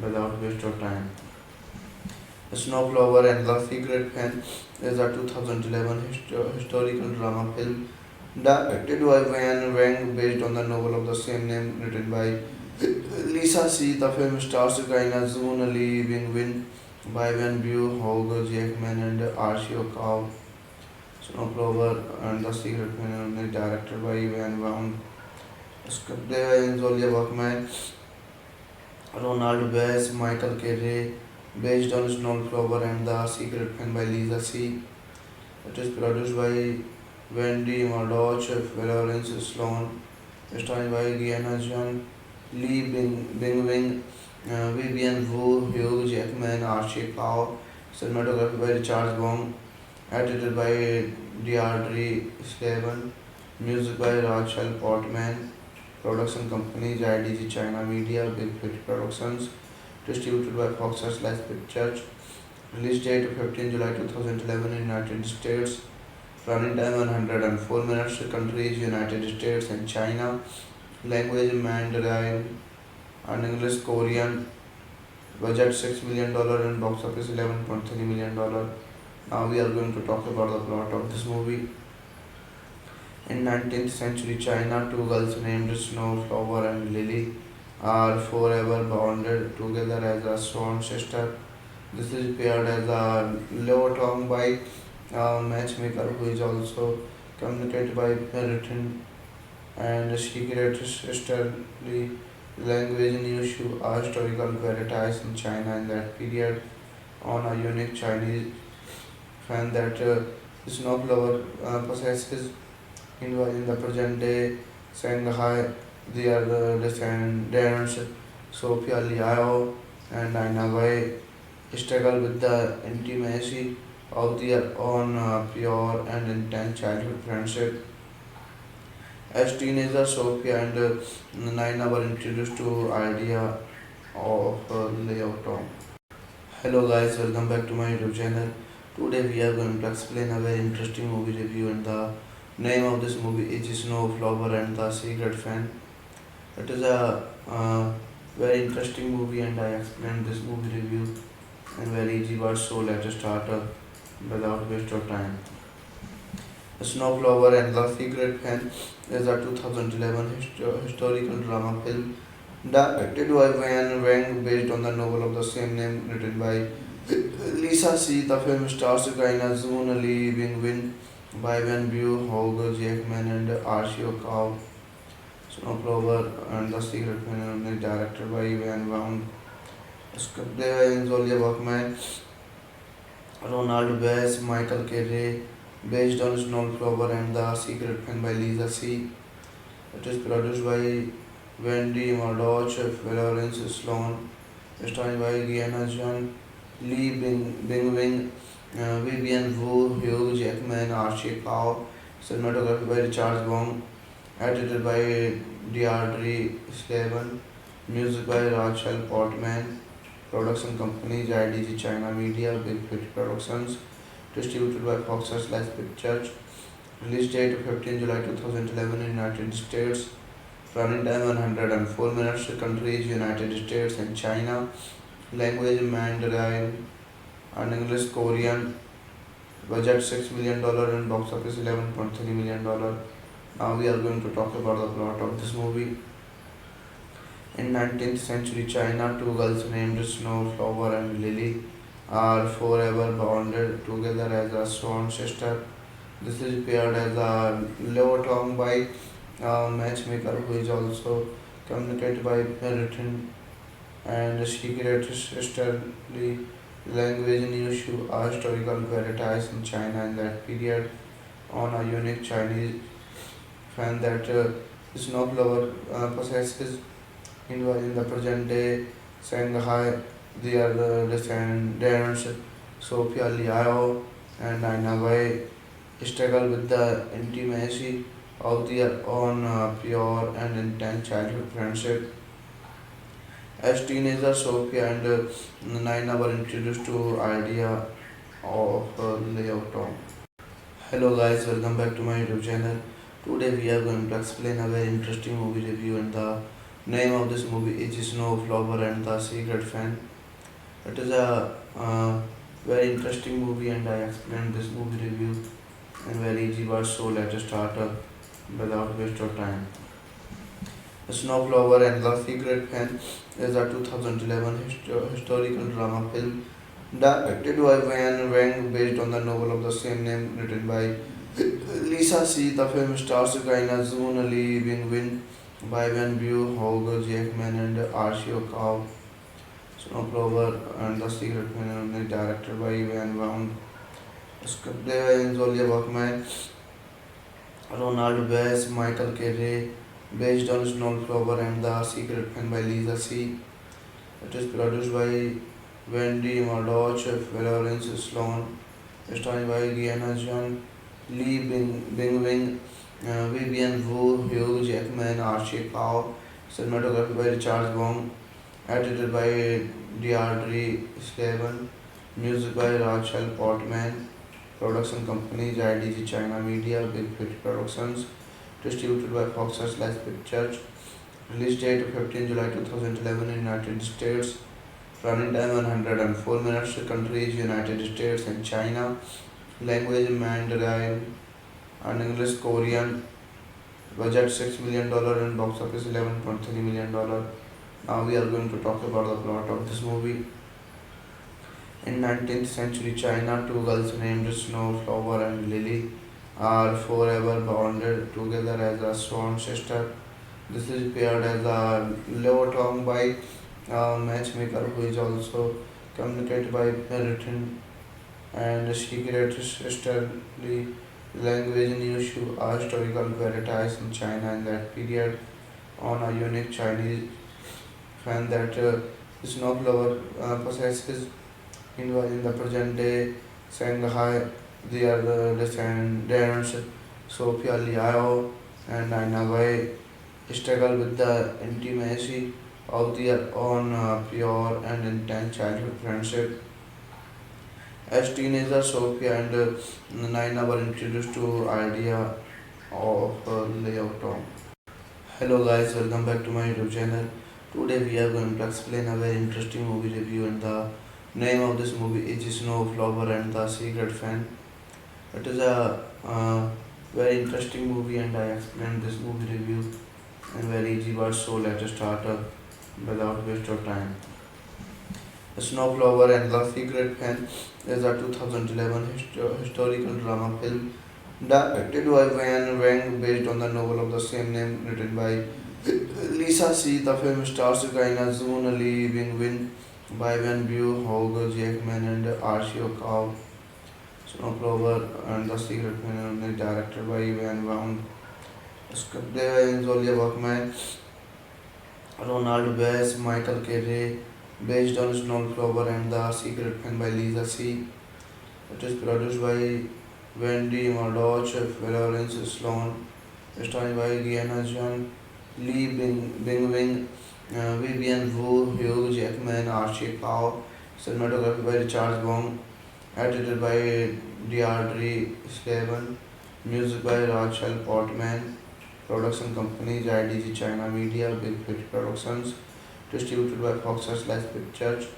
without waste of time. Snowflower and the Secret Fan is a 2011 historical drama film directed by Van Wang based on the novel of the same name written by Lisa C. The film stars Gaina Zoon Lee Bing Win, Bai Wan Bu, Hogger Jackman, and Arshio Cow. Snowflower and the Secret Fan is directed by Van Wang. Script by Zolia Bachman, Ronald Bass, Michael Kerry, based on Snowflower and the Secret Fan by Lisa C. It is produced by Wendy Murdoch, Florence Sloan, starring by Gianna John, Lee Bingwing, Vivian Wu, Hugh Jackman, Archie Cow, cinematography by Richard Wong, edited by Deirdre Slavin, music by Rachel Portman, production companies IDG China Media, Big Hit Productions, distributed by Fox Searchlight Pictures, release date 15 July 2011 in United States, running time 104 minutes, countries United States and China, language Mandarin and English Korean, Budget $6 million and box office $11.3 million. Now we are going to talk about the plot of this movie. In 19th century China, two girls named Snowflower and Lily are forever bonded together as a sworn sister. This is paired as a love tongue by a matchmaker who is also communicated by written and secret sisterly language in Yushu, a historical paradise in China in that period, on a unique Chinese fan that Snowflower possesses. In the present day Shanghai, their descendants Sophia Liao and Aina Wei struggle with the intimacy of their own pure and intense childhood friendship. As teenagers, Sophia and Naina were introduced to idea of layout Tom. Hello guys, welcome back to my YouTube channel. Today we are going to explain a very interesting movie review, and the name of this movie is Snowflower and the Secret Fan. It is a very interesting movie, and I explained this movie review in very easy words. So let's start without waste of time. Snowflower and the Secret Fan is a 2011 historical drama film directed by Van Wang based on the novel of the same name written by Lisa C. The film stars Gaina Zoon, Lee Bing Win, Bai Wen Bu, Hogger Jackman, and Arshio Cow. Snowflower and the Secret Fan is directed by Van Wang. Script by Zolia Buckman, Ronald Bass, Michael Kerry, based on Snowflower and the Secret Fan by Lisa C. It is produced by Wendy Murdoch, Florence Sloan, starring by Gianna John, Bing Wing, Vivian Wu, Hugh Jackman, Archie Cow, cinematography by Richard Wong, edited by Deirdre Slavin, music by Rachel Portman, production company IDG China Media, Big Hit Productions, distributed by Fox Searchlight Pictures, release date 15 July 2011 in United States, running time 104 minutes, countries United States and China, language Mandarin and English Korean, budget $6 million and box office $11.3 million. Now we are going to talk about the plot of this movie. In 19th century China, two girls named Snowflower and Lily are forever bonded together as a sworn sister. This is paired as a love tongue by a matchmaker who is also communicated by written and secret sisterly language in Yushu, a historical paradise in China in that period, on a unique Chinese fan that Snowflower possesses. In the present day Shanghai, their descendants Sophia Liao and Aina Wei struggle with the intimacy of their own pure and intense childhood friendship. As teenagers, Sophia and Naina were introduced to idea of layout Tom. Hello guys, welcome back to my YouTube channel. Today we are going to explain a very interesting movie review, and the name of this movie is Snowflower and the Secret Fan. It is a very interesting movie, and I explained this movie review in very easy words. So let's start without waste of time. Snowflower and the Secret Fan is a 2011 historical drama film directed by Van Wang based on the novel of the same name written by Lisa C. The film stars Gaina Zoon, Lee Bing Win, Bai Wen Bu, Hogger Jackman, and Arshio Cow. Snowflower and the Secret Fan is directed by Van Wang. Script by Zolia Buckman, Ronald Bass, Michael Kerry, based on Snowflower and the Secret Fan by Lisa C. It is produced by Wendy Murdoch, Florence Sloan, starring by Gianna John, Bing Wing, Vivian Wu, Hugh Jackman, Archie Cow, cinematography by Richard Wong, edited by Deirdre Slavin, music by Rachel Portman, production company IDG China Media, Big Hit Productions, distributed by Fox Searchlight Pictures, release date 15 July 2011 in United States, Running time 104 minutes. Countries United States and China. Language Mandarin and English Korean. Budget $6 million and box office $11.3 million. Now we are going to talk about the plot of this movie. In 19th century China, two girls named Snowflower and Lily are forever bonded together as a sworn sister. This is paired as a love tongue by a matchmaker who is also communicated by written and secret sisterly language in issue a historical veritas in China in that period on a unique Chinese fan that Snowflower possesses in the present day Shanghai. They are the descendants Sophia Liao and Nina Wei struggle with the intimacy of their own pure and intense childhood friendship. As teenagers, Sophia and Naina were introduced to idea of layout. Hello guys, welcome back to my YouTube channel. Today we are going to explain a very interesting movie review and the name of this movie is Snowflower and the Secret Fan. It is a very interesting movie and I explained this movie review in very easy words, so let us start without waste of time. Snowflower and the Secret Fan is a 2011 historical drama film directed by Van Wang based on the novel of the same name written by Lisa C. The film stars Kaina Zoon, Lee Bing-win, Bai Van Bu, Hogg Jackman and Archie Cow. Snowflower and the Secret Fan is directed by Van Wang. Script by Zolia Bachman, Ronald Bass, Michael Kerry, based on Snowflower and the Secret Fan by Lisa C. It is produced by Wendy Murdoch, Florence Sloan, starring by Gianna John, Bing-wing, Vivian Wu, Hugh Jackman, Archie Cow, cinematography by Richard Wong, edited by Deirdre Slavin, music by Rachel Portman, production companies IDG China Media, Big Fit Productions, distributed by Fox Searchlight Pictures,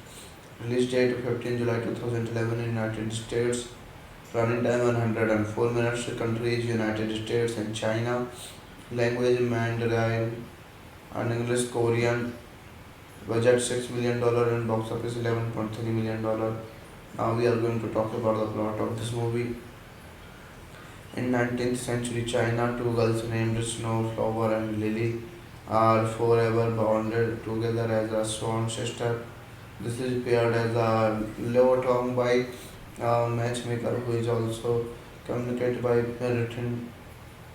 release date 15 July 2011 in United States, running time 104 minutes, countries United States and China, language Mandarin and English Korean, budget $6 million and box office $11.3 million. Now we are going to talk about the plot of this movie. In 19th century China, two girls named Snowflower and Lily are forever bonded together as a sworn sister. This is paired as a love tongue by a matchmaker who is also communicated by written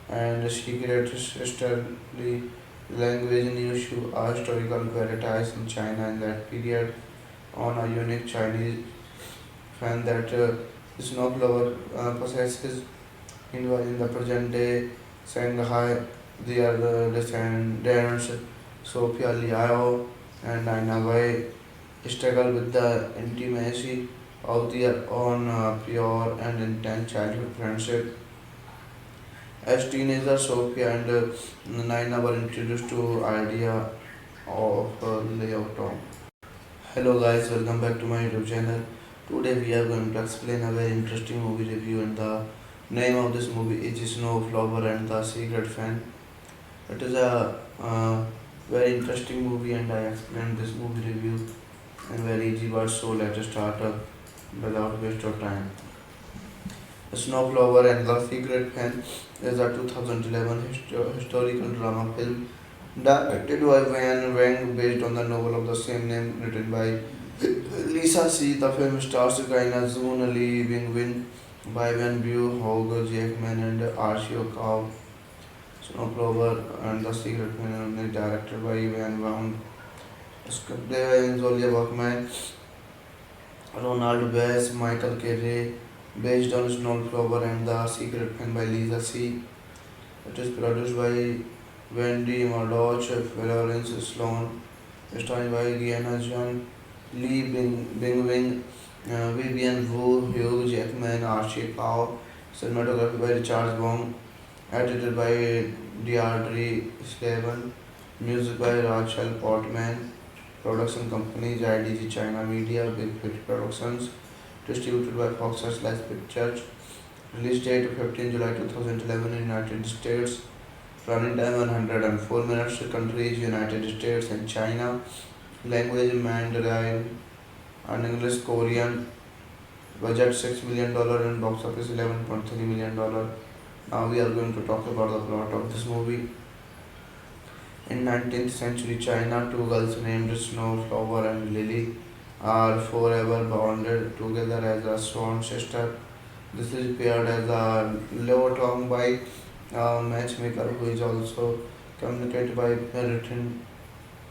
and secret sisterly language in issue a historical veritas in China in that period on a unique Chinese fan that Snowflower possesses in the present day Shanghai. They are the descendants Sophia Liao and Nina Wei struggle with the intimacy of their own pure and intense childhood friendship. As teenagers, Sophia and Naina were introduced to idea of layout. Hello guys, welcome back to my YouTube channel. Today we are going to explain a very interesting movie review and the name of this movie is Snowflower and the Secret Fan. It is a very interesting movie and I explained this movie review in very easy words, so let us start without waste of time. Snowflower and the Secret Fan is a 2011 historical drama film directed by Van Wang based on the novel of the same name written by Lisa C. The film stars Kaina Zoon, Lee Bing-win, Bai Van Bu, Hogg Jackman and Archie Cow. Snowflower and the Secret Fan is directed by Van Wang. Script by Zolia Bachman, Ronald Bass, Michael Kerry, based on Snowflower and the Secret Fan by Lisa C. It is produced by Wendy Murdoch, Florence Sloan, starring by Gianna John, Bing-wing, Vivian Wu, Hugh Jackman, Archie Cow, cinematography by Richard Wong, edited by Deirdre Slavin, music by Rachel Portman, Production companies IDG China Media, Big Hit Productions, distributed by Fox Searchlight Pictures. Release date 15 July 2011 in United States. Running time 104 minutes. Countries United States and China. Language Mandarin and English Korean. Budget $6 million and box office $11.3 million. Now we are going to talk about the plot of this movie. In 19th century China, two girls named Snowflower and Lily are forever bonded together as a sworn sister. This is paired as a love tongue by a matchmaker who is also communicated by written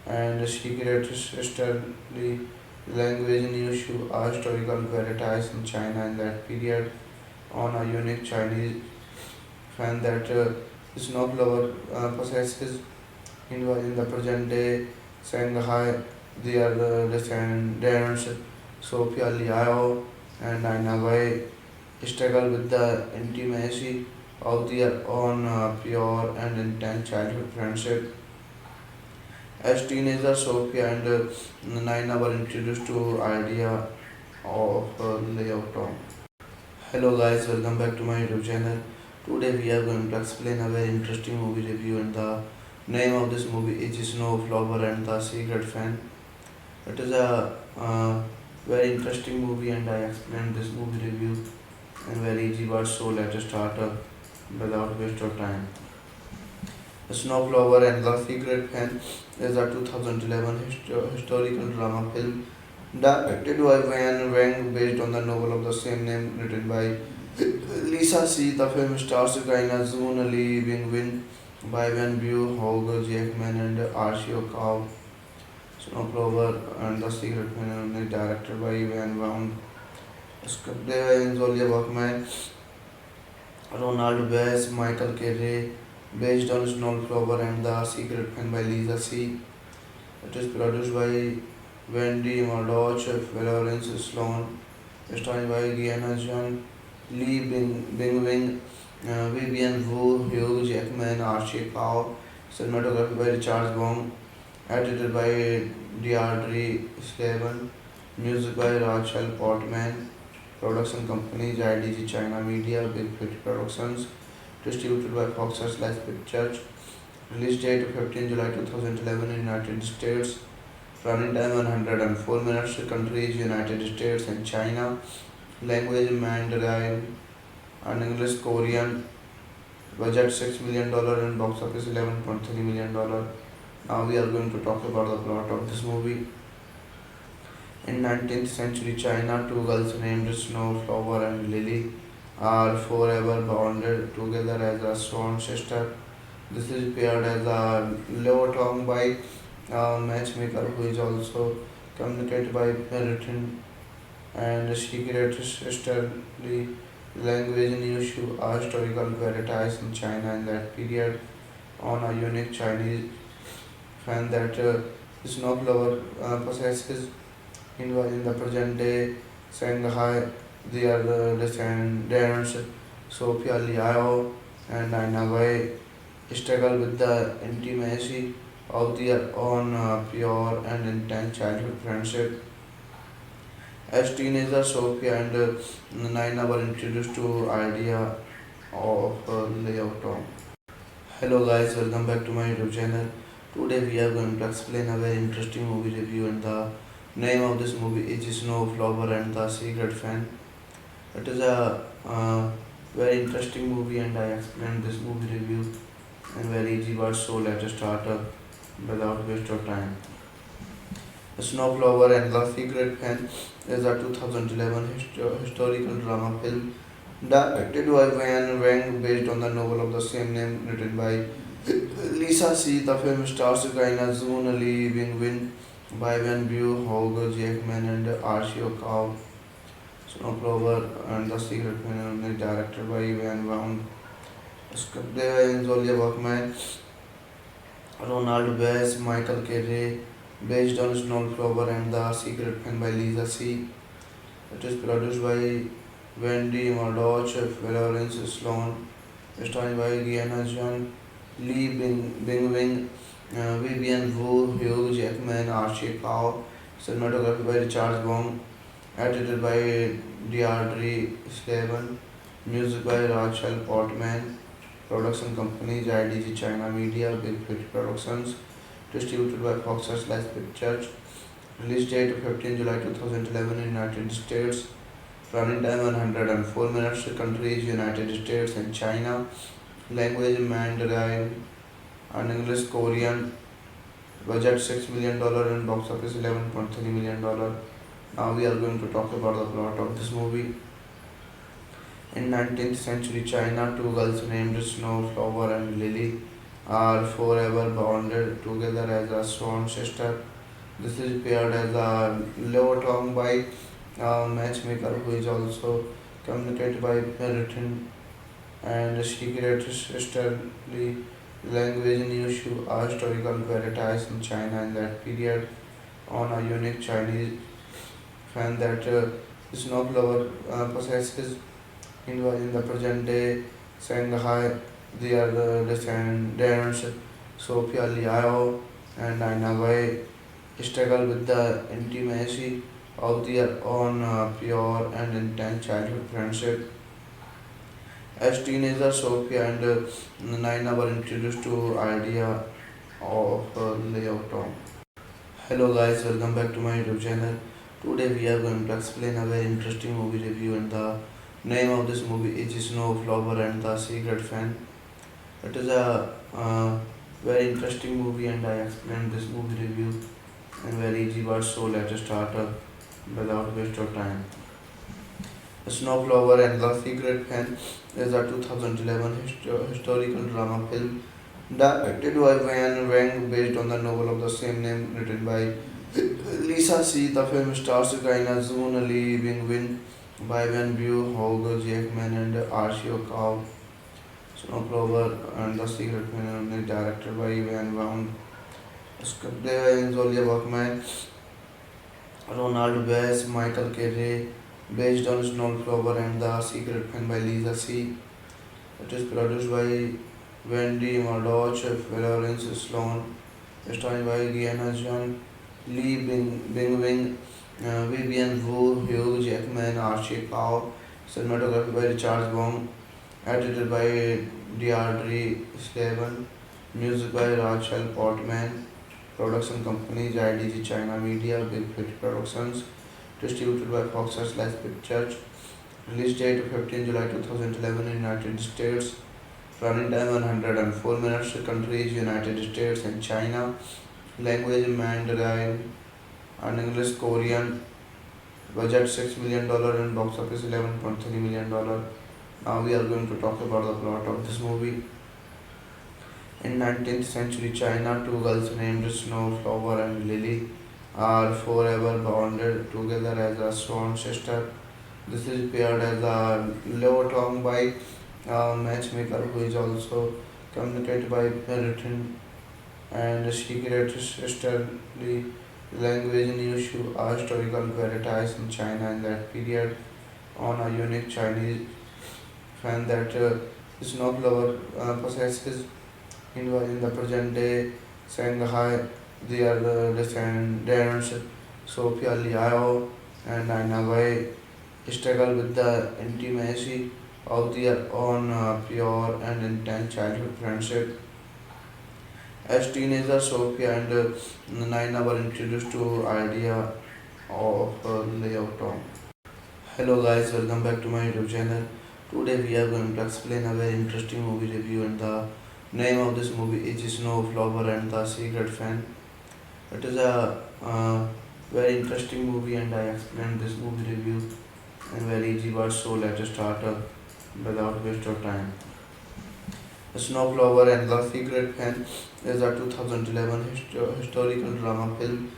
and secret sisterly language news to a historical veritas in China in that period on a unique Chinese fan that Snowflower possesses in the present day Shanghai. They are the descendants Sophia Liao and Nina Wei struggle with the intimacy of their own pure and intense childhood friendship. As teenagers, Sophia and Naina were introduced to idea of layout. Hello guys, welcome back to my YouTube channel. Today we are going to explain a very interesting movie review and the name of this movie is Snowflower and the Secret Fan. It is a very interesting movie and I explained this movie review in very easy words, so let us start without waste of time. Snowflower and the Secret Fan is a 2011 historical drama film directed by Van Wang based on the novel of the same name written by Lisa C. The film stars Gaina Zoon, Lee Bing-win, Bai Wen Bu, Hogger Jackman and Arshio Cow. Snowflower and the Secret Fan is directed by Van Wang. Script by Zolia Buckman, Ronald Bass, Michael Kerry, based on Snowflower and the Secret Fan by Lisa C. It is produced by Wendy Murdoch, Florence Sloan, starring by Gianna John, Lee Bing-wing, Vivian Wu, Hugh Jackman, Archie Cow, cinematography by Richard Wong, edited by Deirdre Slavin, music by Rachel Portman, production companies IDG China Media, Big Hit Productions, distributed by Fox Searchlight Pictures. Release date 15 July 2011 in United States. Running time 104 minutes. Countries United States and China. Language Mandarin and English Korean. Budget $6 million and box office $11.3 million. Now we are going to talk about the plot of this movie. In 19th century China, two girls named Snowflower and Lily are forever bonded together as a sworn sister. This is paired as a love tongue by a matchmaker who is also communicated by written and secret sisterly language news to a historical veritas in China in that period on a unique Chinese fan that Snowflower possesses in the present day Shanghai. They are the descendants Sophia Liao and Nina Wei struggle with the intimacy of their own pure and intense childhood friendship. As teenagers, Sophia and Naina were introduced to idea of layout. Hello guys, welcome back to my YouTube channel. Today we are going to explain a very interesting movie review and the name of this movie is Snowflower and the Secret Fan. It is a very interesting movie and I explained this movie review in very easy words, so let us start without waste of time. Snowflower and the Secret Fan is a 2011 historical drama film directed by Van Wang based on the novel of the same name written by Lisa C. The film stars Gaina Zoon, Lee Bing-win, Bai Wen Bu, Hogger Jackman and Arshio Cow. Snowflower and the Secret Fan is directed by Van Wang. Script by Zolia Buckman, Ronald Bass, Michael Kerry, based on Snowflower and the Secret Fan by Lisa C. It is produced by Wendy Murdoch, Florence Sloan, starring by Gianna John, Lee Bing-wing, Vivian Wu, Hugh Jackman, Archie Cow, cinematography by Richard Wong, edited by Deirdre Slavin, music by Rachel Portman, production companies IDG China Media, Big Hit Productions, distributed by Fox Searchlight Pictures, release date 15 July 2011 in United States, running time 104 minutes, countries United States and China, language Mandarin and English Korean, budget $6 million and box office $11.3 million. Now we are going to talk about the plot of this movie. In 19th century China, two girls named Snowflower and Lily are forever bonded together as a sworn sister. This is paired as a love tongue by a matchmaker who is also communicated by written and secret sisterly language in issue are historical verities in China in that period on a unique Chinese fan that Snowflower possesses in the present day Shanghai. They are the descendants Sophia Liao and Aina Wei struggle with the intimacy of their own pure and intense childhood friendship. As teenagers, Sophia and Naina were introduced to idea of layout town. Hello guys, welcome back to my YouTube channel. Today we are going to explain a very interesting movie review and the name of this movie is Snowflower and the Secret Fan. It is a very interesting movie and I explained this movie review in very easy words, so let's start without waste of time. Snowflower and the Secret Fan is a 2011 historical drama film directed by Van Wang based on the novel of the same name written by Lisa C. The film stars Gaina Zoon, Lee Bing-win, Bai Wen-bu, Hugh Jackman and Archie Cow. Snowflower and the Secret Fan is directed by Van Wang. Script by Zolia Bachman, Ronald Bass, Michael Kerry, based on Snowflower and the Secret Fan by Lisa C. It is produced by Wendy Murdoch, Florence Sloan, starring by Gianna John, Lee Bing-wing, Vivian Wu, Hugh Jackman, Archie Cow, cinematography by Richard Wong, edited by Deirdre Slavin, music by Rachel Portman, production companies IDG China Media, Big Hit Productions, distributed by Fox Searchlight Pictures, release date 15 July 2011 in United States, running time 104 minutes, countries United States and China, language Mandarin and English Korean, budget $6 million and box office $11.3 million. Now we are going to talk about the plot of this movie. In 19th century China, two girls named Snowflower and Lily are forever bonded together as a sworn sister. This is paired as a love tongue by a matchmaker who is also communicated by written and secret sisterly language in issue are historical verities in China in that period on a unique Chinese fan that Snowflower possesses in the present day Shanghai. They are the descendants Sophia Liao and Aina Wei struggle with the intimacy of their own pure and intense childhood friendship. As teenagers, Sophia and Naina were introduced to idea of layout town. Hello guys, welcome back to my YouTube channel. Today we are going to explain a very interesting movie review and the name of this movie is Snowflower and the Secret Fan. It is a very interesting movie and I explained this movie review in very easy words, so let's start without waste of time. Snowflower and the Secret Fan is a 2011 historical drama film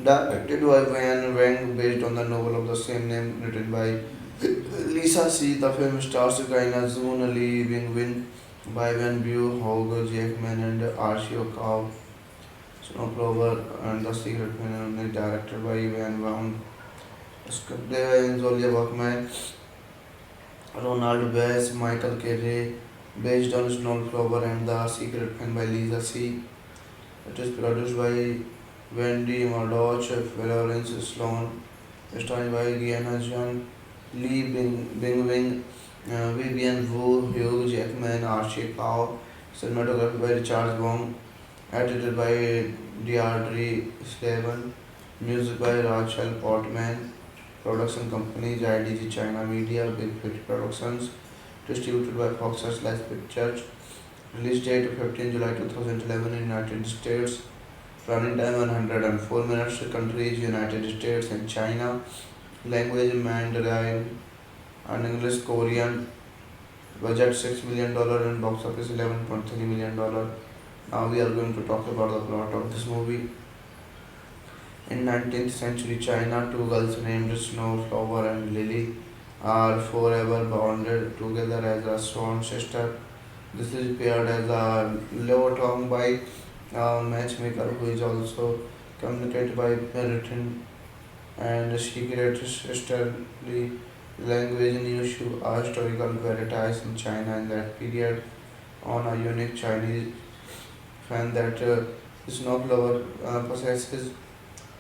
directed by Van Wang based on the novel of the same name written by Lisa C. The film stars Gaina Zoon, Lee Bing-win, Bai Wen-bu, Hugh Jackman and Archie Cow. Snowflower and the Secret Fan is directed by Van Wang. Script by Zolia Bachman, Ronald Bass, Michael Kerry, based on Snowflower and the Secret Fan by Lisa C. It is produced by Wendy Murdoch, Florence Sloan, starring by Gianna Jean, Lee Bingwing, Vivian Wu, Hugh Jackman, Archie Cow, cinematography by Richard Wong, edited by Deirdre Slaven, music by Rachel Portman, production company IDG China Media, Big Hit Productions, distributed by Fox Searchlight Pictures, release date 15 July 2011 in United States, running time 104 minutes, countries United States and China, language Mandarin and English Korean, budget $6 million and box office $11.3 million. Now we are going to talk about the plot of this movie. In 19th century China, two girls named Snowflower and Lily are forever bonded together as a sworn sister. This is paired as a low tongue by a matchmaker who is also communicated by written and secret sisterly language news to a historical veritas in China in that period on a unique Chinese fan that Snowflower possesses.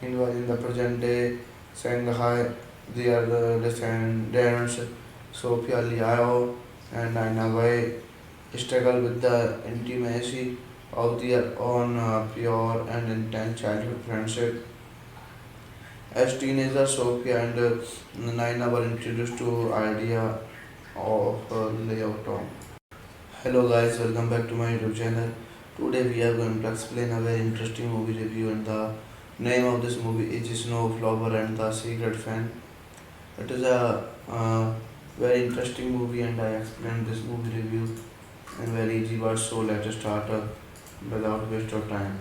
Meanwhile, in the present day Shanghai, their descendants Sophia Liao and Nina Wei struggle with the intimacy of their own pure and intense childhood friendship. As teenagers, Sophia and Nina were introduced to idea of layout. Hello guys, welcome back to my YouTube channel. Today we are going to explain a very interesting movie review, and the name of this movie is Snowflower and the Secret Fan. It is a very interesting movie, and I explained this movie review in very easy words. So let us start without waste of time.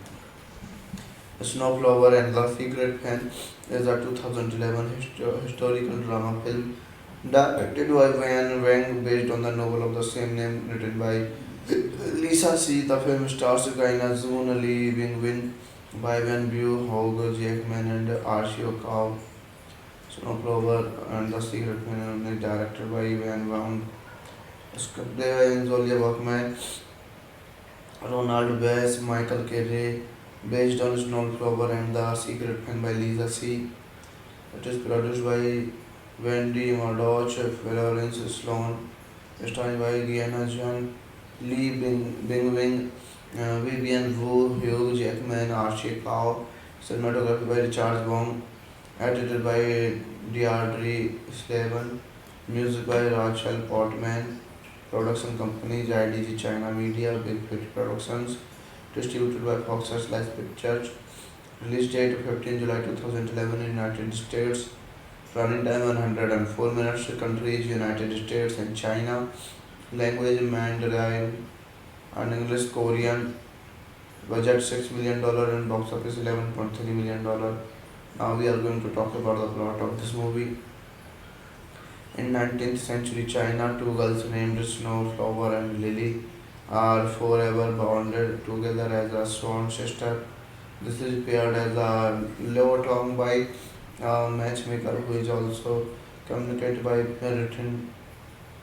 Snowflower and the Secret Fan is a 2011 historical drama film directed by Van Wang based on the novel of the same name written by Lisa C. The film stars Kaina Zoon, Lee Bing-win, Bai Van Bu, Hugh Jackman and Archie Cow. Snowflower and the Secret Fan is directed by Van Wang. Screenplay by Zolia Bachman, Ronald Bass, Michael Kerry, based on Snowflower and the Secret Fan by Lisa C. It is produced by Wendy Murdoch, Florence Sloan, starring by Gianna Jean, Lee Bingwing, Vivian Wu, Hugh Jackman, Archie Cow, cinematography by Richard Wong, edited by Deirdre Slaven, music by Rachel Portman, production company IDG China Media, Big Hit Productions, distributed by Fox Searchlight Pictures, release date 15 July 2011 in United States, running time 104 minutes, countries United States and China, language Mandarin and English Korean, budget $6 million and box office $11.3 million. Now we are going to talk about the plot of this movie. In 19th century China, two girls named Snowflower and Lily are forever bonded together as a sworn sister. This is paired as a low tongue by a matchmaker who is also communicated by written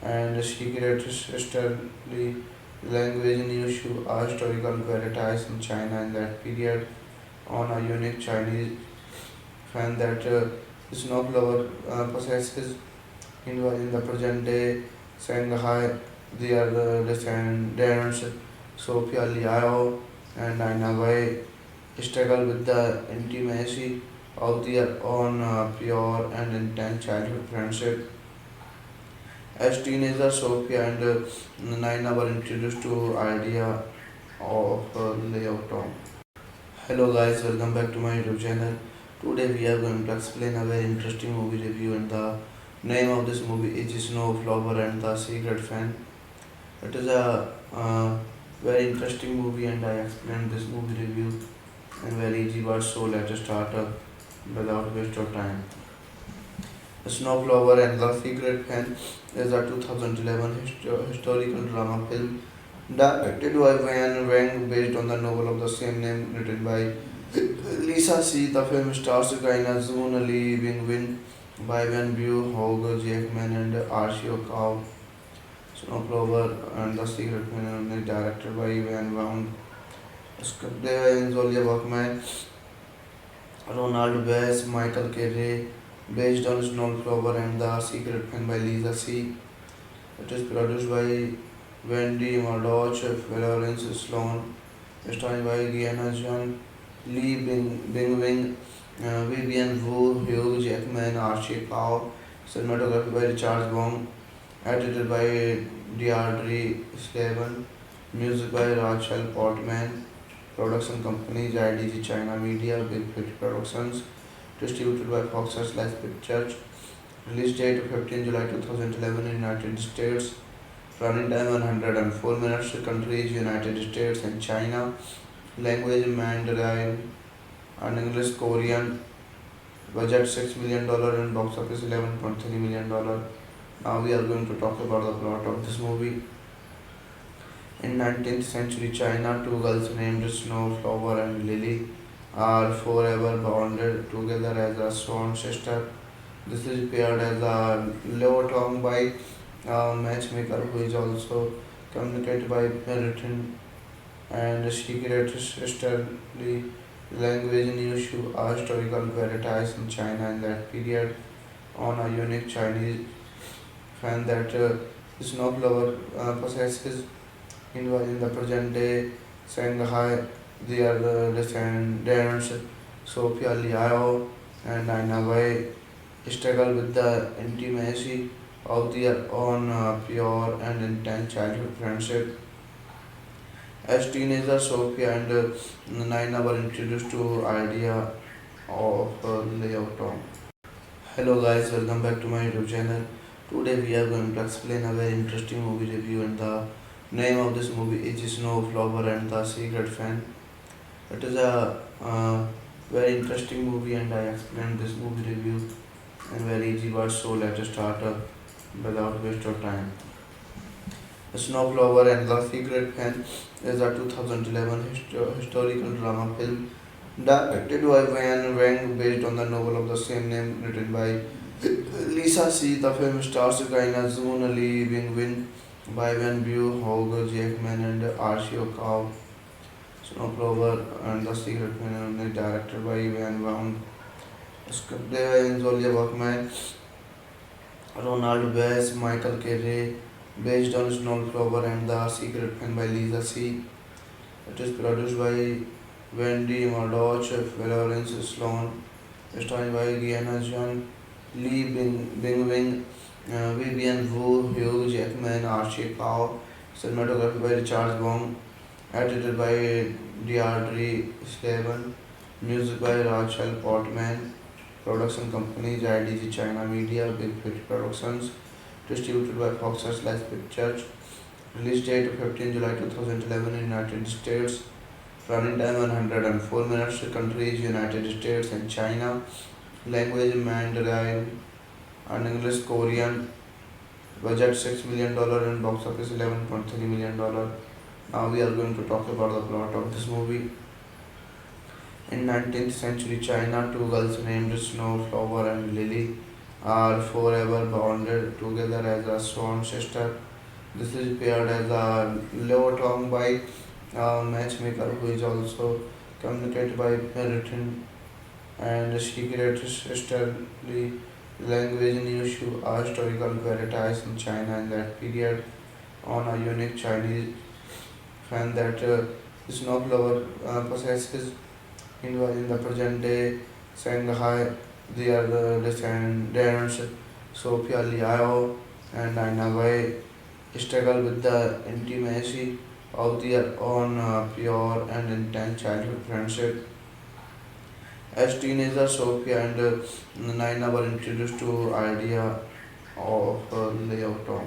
and secret sisterly language news to a historical veritas in China in that period on a unique Chinese fan that Snowflower possesses. Meanwhile, in the present day Shanghai, their descendants Sophia Liao and Nina Wei struggle with the intimacy of their own pure and intense childhood friendship. As teenagers, Sophia and Nina were introduced to idea of layout. Hello guys, welcome back to my YouTube channel. Today we are going to explain a very interesting movie review, and the name of this movie is Snowflower and the Secret Fan. It is a very interesting movie, and I explained this movie review in very easy words. So let us start without waste of time. Snowflower and the Secret Fan is a 2011 historical drama film directed by Van Wang based on the novel of the same name written by Lisa C. The film stars Kaina Zoon, Lee Bing-win, Bai Van Bu, Hugh Jackman and Archie Cow. Snowflower and the Secret Fan is directed by Van Wang. Script by Zolia Workman, Ronald Bass, Michael Kerry, based on Snowflower and The Secret Pen by Lisa C. It is produced by Wendy Murdoch, Florence Sloan, starring by Gianna John, Bing Wing, Vivian Wu, Hugh Jackman, Archie Cow, cinematography by Richard Wong, edited by Deirdre Slaven, music by Rachel Portman, production companies IDG China Media, Big Hit Productions, distributed by Fox Searchlight Pictures, release date 15 July 2011 in United States, running time 104 minutes, countries United States and China, language Mandarin and English Korean, budget $6 million and box office $11.3 million. Now we are going to talk about the plot of this movie. In 19th century China, two girls named Snow, Flower and Lily are forever bonded together as a sworn sister. This is paired as a Leo Tong by a matchmaker who is also communicated by written and secret sisterly language news to a historical veritas in China in that period on a unique Chinese fan that Snowflower possesses in the present day Shanghai. They are the descendants Sophia Liao and Nina Wei struggle with the intimacy of their own pure and intense childhood friendship. As teenagers, Sophia and Naina were introduced to idea of layout. Hello guys, welcome back to my YouTube channel. Today we are going to explain a very interesting movie review and the name of this movie is Snow, Flower and the Secret Fan. It is a very interesting movie and I explained this movie review in very easy words, so let us start without waste of time. Snowflower and the Secret Fan is a 2011 historical drama film directed by Van Wang based on the novel of the same name written by Lisa C. The film stars Gaina Zoon, Lee Bing Win, by Van Bu, Hogg Jackman and Archie Cow. Snowflower and the Secret Fan is directed by Van Wang. Script by Zolia Workman, Ronald Bass, Michael Kerry, based on Snowflower and The Secret Pen by Lisa C. It is produced by Wendy Murdoch, Florence Sloan, starring by Gianna John, Bing Wing, Vivian Wu, Hugh Jackman, Archie Cow, cinematography by Richard Wong, edited by Deirdre Slaven, music by Rachel Portman, production companies IDG China Media, Big Hit Productions, distributed by Fox Searchlight Pictures, release date 15 July 2011 in United States, running time 104 minutes, countries United States and China, language Mandarin and English Korean, budget $6 million and box office $11.3 million. Now we are going to talk about the plot of this movie. In 19th century China, two girls named Snow, Flower and Lily are forever bonded together as a sworn sister. This is paired as a Leo Tong by a matchmaker who is also communicated by written and secret sisterly language news to a historical veritas in China in that period on a unique Chinese fan that Snowflower possesses in the present day Shanghai. They are the descendants Sophia Liao and Nina Wei struggle with the intimacy of their own pure and intense childhood friendship. As teenagers, Sophia and Naina were introduced to idea of layout.